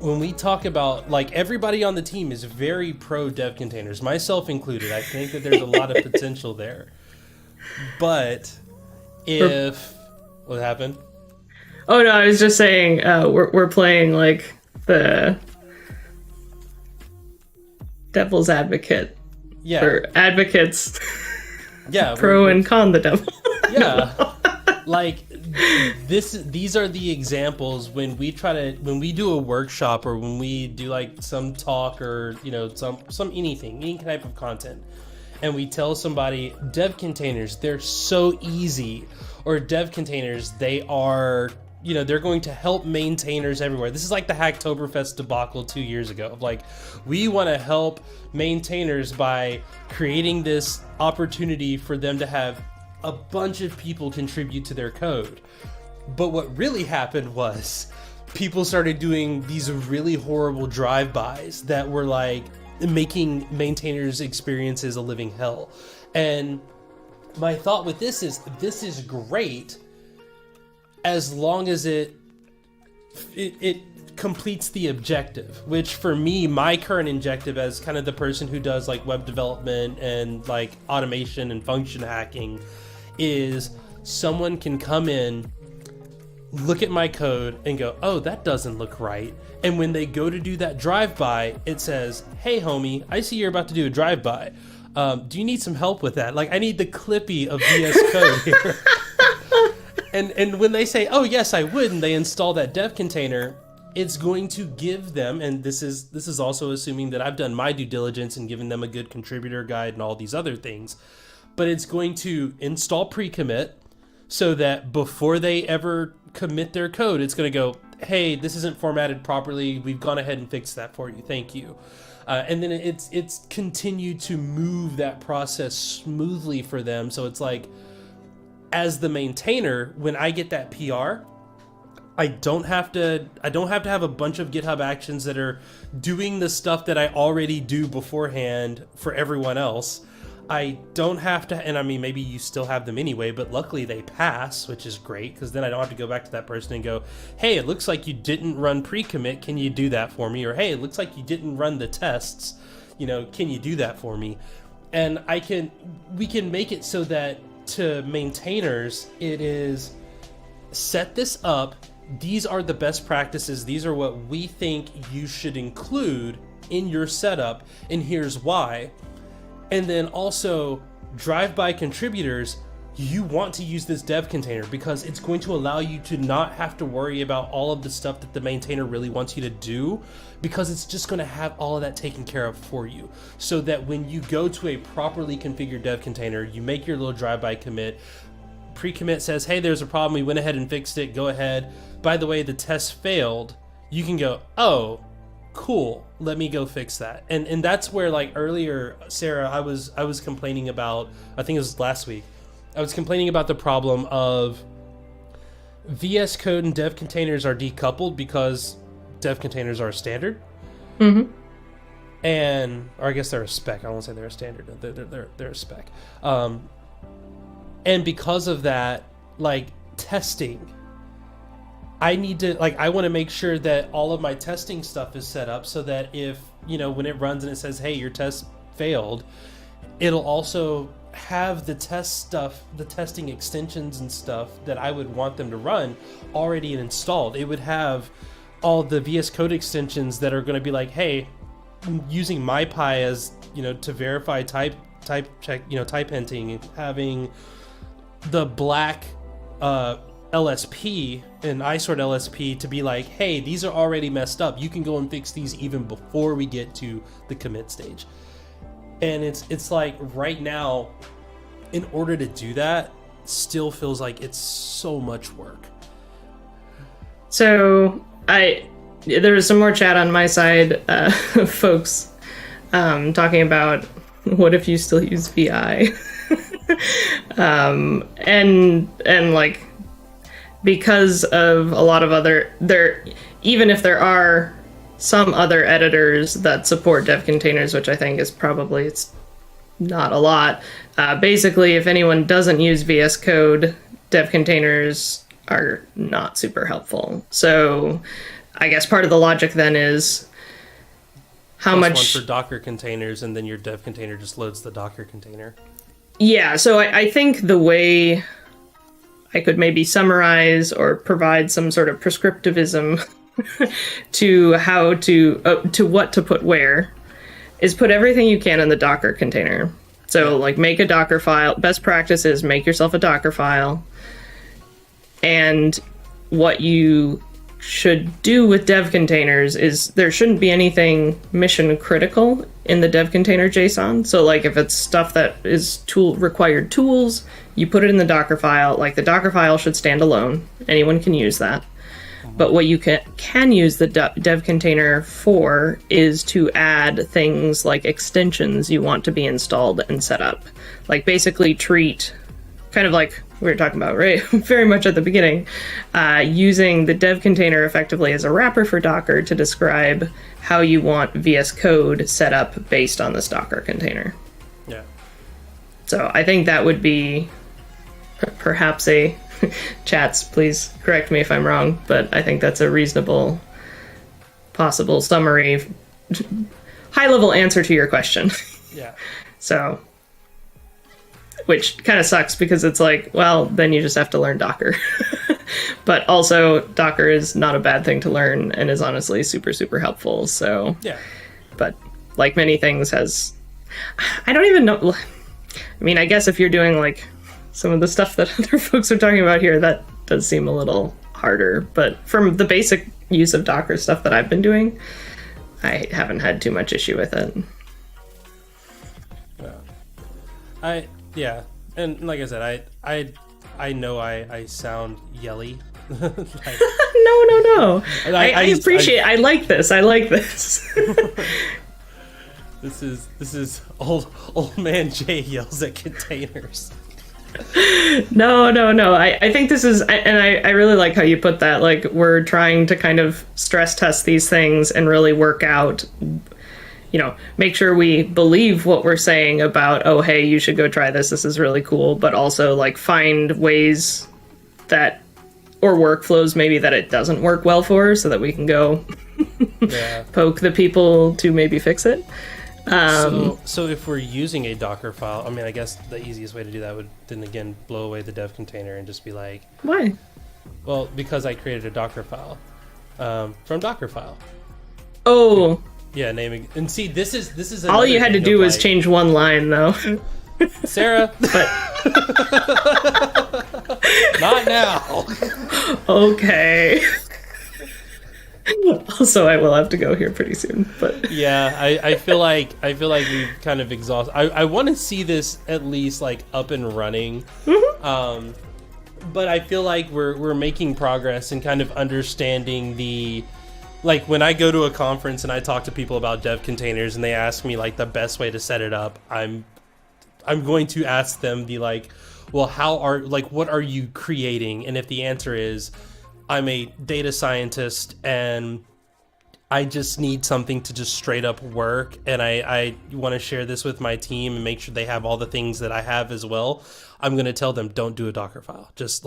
when we talk about, like, everybody on the team is very pro dev containers, myself included. I think that there's a lot of potential there. But what happened? Oh no, I was just saying we're playing like the devil's advocate. Yeah. Or advocates. Yeah. Pro and con the devil. Yeah. Like, these are the examples when we do a workshop, or when we do like some talk, or some any type of content, and we tell somebody dev containers, they're so easy, or dev containers, they are, they're going to help maintainers everywhere. This is like the Hacktoberfest debacle 2 years ago of like, we want to help maintainers by creating this opportunity for them to have a bunch of people contribute to their code. But what really happened was people started doing these really horrible drive-bys that were like making maintainers' experiences a living hell. And my thought with this is great as long as it completes the objective, which for me, my current objective as kind of the person who does like web development and like automation and function hacking, is someone can come in look at my code and go, oh, that doesn't look right. And when they go to do that drive-by, it says, hey, homie, I see you're about to do a drive-by. Do you need some help with that? Like, I need the Clippy of VS Code here. And when they say, oh, yes, I would, and they install that DevContainer, it's going to give them, and this is also assuming that I've done my due diligence and given them a good contributor guide and all these other things, but it's going to install pre-commit so that before they ever commit their code, it's going to go, hey, this isn't formatted properly. We've gone ahead and fixed that for you. Thank you. And then it's continued to move that process smoothly for them. So it's like, as the maintainer, when I get that PR, I don't have to have a bunch of GitHub actions that are doing the stuff that I already do beforehand for everyone else. I don't have to, and I mean, maybe you still have them anyway, but luckily they pass, which is great, because then I don't have to go back to that person and go, hey, it looks like you didn't run pre-commit, can you do that for me? Or, hey, it looks like you didn't run the tests, can you do that for me? And we can make it so that to maintainers, it is set this up, these are the best practices, these are what we think you should include in your setup, and here's why. And then also, drive-by contributors, you want to use this DevContainer because it's going to allow you to not have to worry about all of the stuff that the maintainer really wants you to do, because it's just going to have all of that taken care of for you. So that when you go to a properly configured DevContainer, you make your little drive-by commit, pre-commit says, hey, there's a problem, we went ahead and fixed it, go ahead. By the way, the test failed. You can go, oh, cool, let me go fix that. And that's where, like, earlier, Sarah, I was complaining about, I think it was last week, I was complaining about the problem of VS Code and dev containers are decoupled because dev containers are a standard. Mm-hmm. And, or I guess they're a spec. I don't want to say they're a standard. They're a spec. And because of that, like, testing, I need to, like, I want to make sure that all of my testing stuff is set up so that if, when it runs and it says, hey, your test failed, it'll also have the test stuff, the testing extensions and stuff that I would want them to run already installed. It would have all the VS Code extensions that are going to be like, hey, using MyPy as, to verify type check, type hinting, having the black LSP and ISORT LSP to be like, hey, these are already messed up. You can go and fix these even before we get to the commit stage. And it's like right now, in order to do that, still feels like it's so much work. So there was some more chat on my side, folks talking about what if you still use VI, and like, because of a lot of even if there are some other editors that support dev containers, which I think is probably, it's not a lot. Basically, if anyone doesn't use VS Code, dev containers are not super helpful. So I guess part of the logic then is how much... one for Docker containers, and then your dev container just loads the Docker container. Yeah, so I think the way I could maybe summarize or provide some sort of prescriptivism to how to what to put where is put everything you can in the Docker container. So, like, make a Docker file. Best practice is make yourself a Docker file. And what you should do with dev containers is there shouldn't be anything mission critical in the dev container JSON. So, like, if it's stuff that is required tools, you put it in the Docker file. Like, the Docker file should stand alone. Anyone can use that. But what you can use the dev container for is to add things like extensions you want to be installed and set up. Like, basically treat, kind of like we were talking about, right, very much at the beginning, using the dev container effectively as a wrapper for Docker to describe how you want VS Code set up based on this Docker container. Yeah. So I think that would be perhaps a... Chats, please correct me if I'm wrong, but I think that's a reasonable possible summary, high-level answer to your question. Yeah. So, which kind of sucks because it's like, well, then you just have to learn Docker. But also, Docker is not a bad thing to learn and is honestly super, super helpful. So, Yeah. but like many things I don't even know. I mean, I guess if you're doing like some of the stuff that other folks are talking about here, that does seem a little harder. But from the basic use of Docker stuff that I've been doing, I haven't had too much issue with it. Yeah. And like I said, I know I sound yelly. Like, No. I appreciate. I like this. This is old man Jay yells at containers. No. I think this is, and I really like how you put that. Like, we're trying to kind of stress test these things and really work out, make sure we believe what we're saying about, oh, hey, you should go try this. This is really cool. But also, like, find ways that, or workflows maybe that it doesn't work well for, so that we can go poke the people to maybe fix it. So if we're using a Docker file, I mean, I guess the easiest way to do that would then again blow away the DevContainer and just be like, why? Well, because I created a Docker file from Dockerfile. Oh, yeah, naming and see, this is all you had to do was change one line, though. Sarah, but not now. Okay. Also, I will have to go here pretty soon, but yeah, I feel like we've kind of exhausted. I want to see this at least like up and running, but I feel like we're making progress and kind of understanding the, like, when I go to a conference and I talk to people about dev containers and they ask me like the best way to set it up, I'm going to ask them the like, well, what are you creating? And if the answer is, I'm a data scientist and I just need something to just straight up work, and I want to share this with my team and make sure they have all the things that I have as well, I'm going to tell them, don't do a Docker file. Just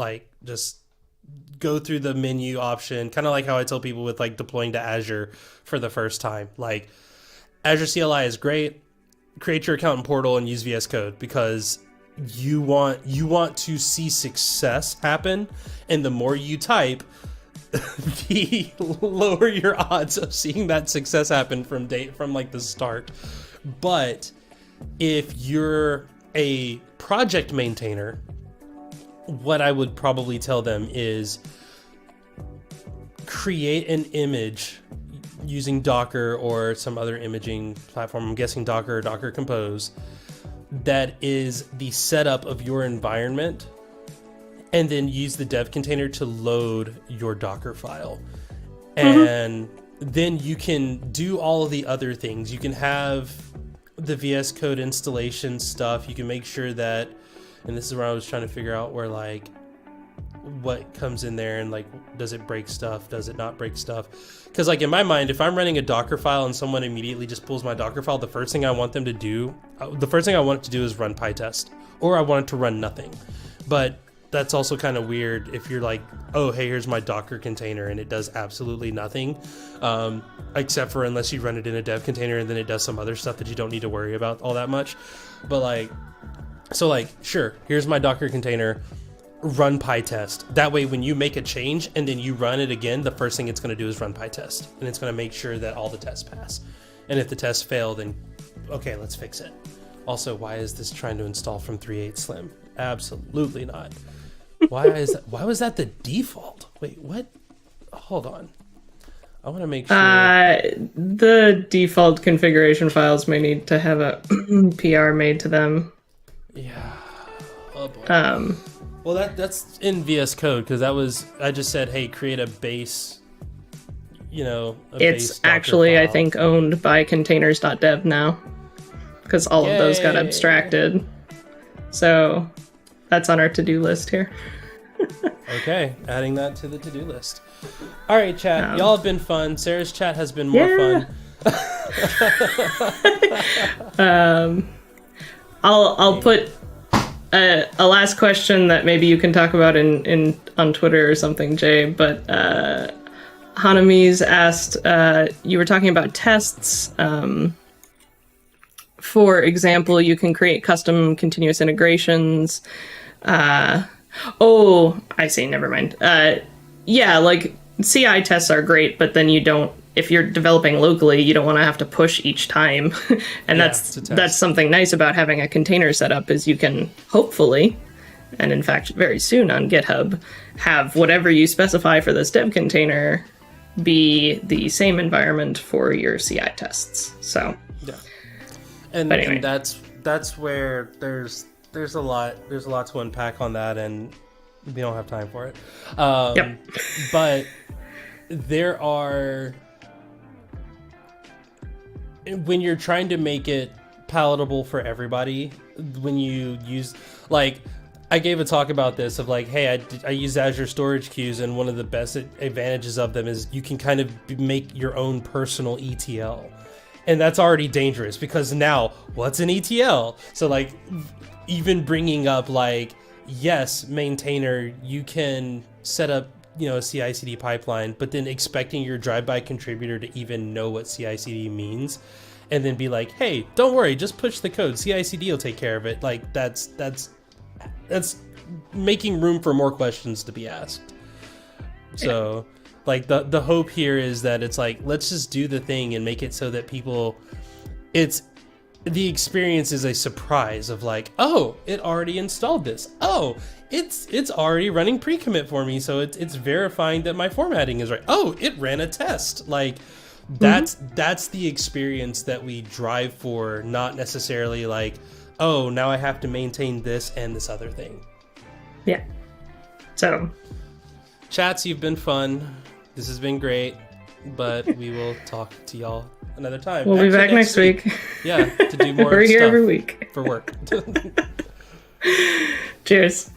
go through the menu option, kind of like how I tell people with like deploying to Azure for the first time. Like, Azure CLI is great. Create your account in Portal and use VS Code, because you want to see success happen, and the more you type, the lower your odds of seeing that success happen from like the start. But if you're a project maintainer, what I would probably tell them is create an image using Docker or some other imaging platform. I'm guessing Docker or Docker Compose. That is the setup of your environment, and then use the dev container to load your Docker file. And then you can do all of the other things. You can have the VS Code installation stuff. You can make sure that, and this is where I was trying to figure out where, like, what comes in there and like, does it break stuff? Does it not break stuff? Because like in my mind, if I'm running a Docker file and someone immediately just pulls my Docker file, the first thing I want it to do is run PyTest, or I want it to run nothing. But that's also kind of weird if you're like, oh, hey, here's my Docker container and it does absolutely nothing, except for unless you run it in a dev container and then it does some other stuff that you don't need to worry about all that much. But like, so like, sure, here's my Docker container, run PyTest. That way, when you make a change and then you run it again, the first thing it's going to do is run PyTest, and it's going to make sure that all the tests pass. And if the tests fail, then okay, let's fix it. Also, why is this trying to install from 3.8 Slim? Absolutely not. Why was that the default? Wait, what? Hold on. I want to make sure. The default configuration files may need to have a PR made to them. Yeah. Oh boy. Well, that's in VS Code, because I just said, hey, create a base, it's actually, I think, owned by containers.dev now, because all of those got abstracted. So that's on our to-do list here. Okay, adding that to the to-do list. All right, chat. Y'all have been fun. Sarah's chat has been more fun. I'll put a last question that maybe you can talk about on Twitter or something, Jay. But Hanamis asked, you were talking about tests. For example, you can create custom continuous integrations. Oh, I see. Never mind. Yeah, like CI tests are great, but then you don't. If you're developing locally, you don't want to have to push each time, and Yeah, that's something nice about having a container set up is you can hopefully, and in fact very soon on GitHub, have whatever you specify for this dev container be the same environment for your CI tests. So yeah, and, but anyway. and that's where there's a lot to unpack on that, and we don't have time for it. Yep. But there are, when you're trying to make it palatable for everybody, when you use, like, I gave a talk about this of like, hey, I use Azure storage queues, and one of the best advantages of them is you can kind of make your own personal ETL. And that's already dangerous because now what's an ETL? So like, even bringing up like, yes, maintainer, you can set up, a CI/CD pipeline, but then expecting your drive-by contributor to even know what CI/CD means, and then be like, hey, don't worry, just push the code. CI/CD will take care of it. Like that's making room for more questions to be asked. So like the hope here is that it's like, let's just do the thing and make it so that people, the experience is a surprise of like, oh, it already installed this. Oh, it's already running pre-commit for me, so it's verifying that my formatting is right. Oh, it ran a test. Like that's the experience that we drive for, not necessarily like, oh, now I have to maintain this and this other thing. Yeah. So chats, you've been fun. This has been great, but we will talk to y'all another time. We'll be back next week. Yeah, to do more We're here stuff every week for work. Cheers.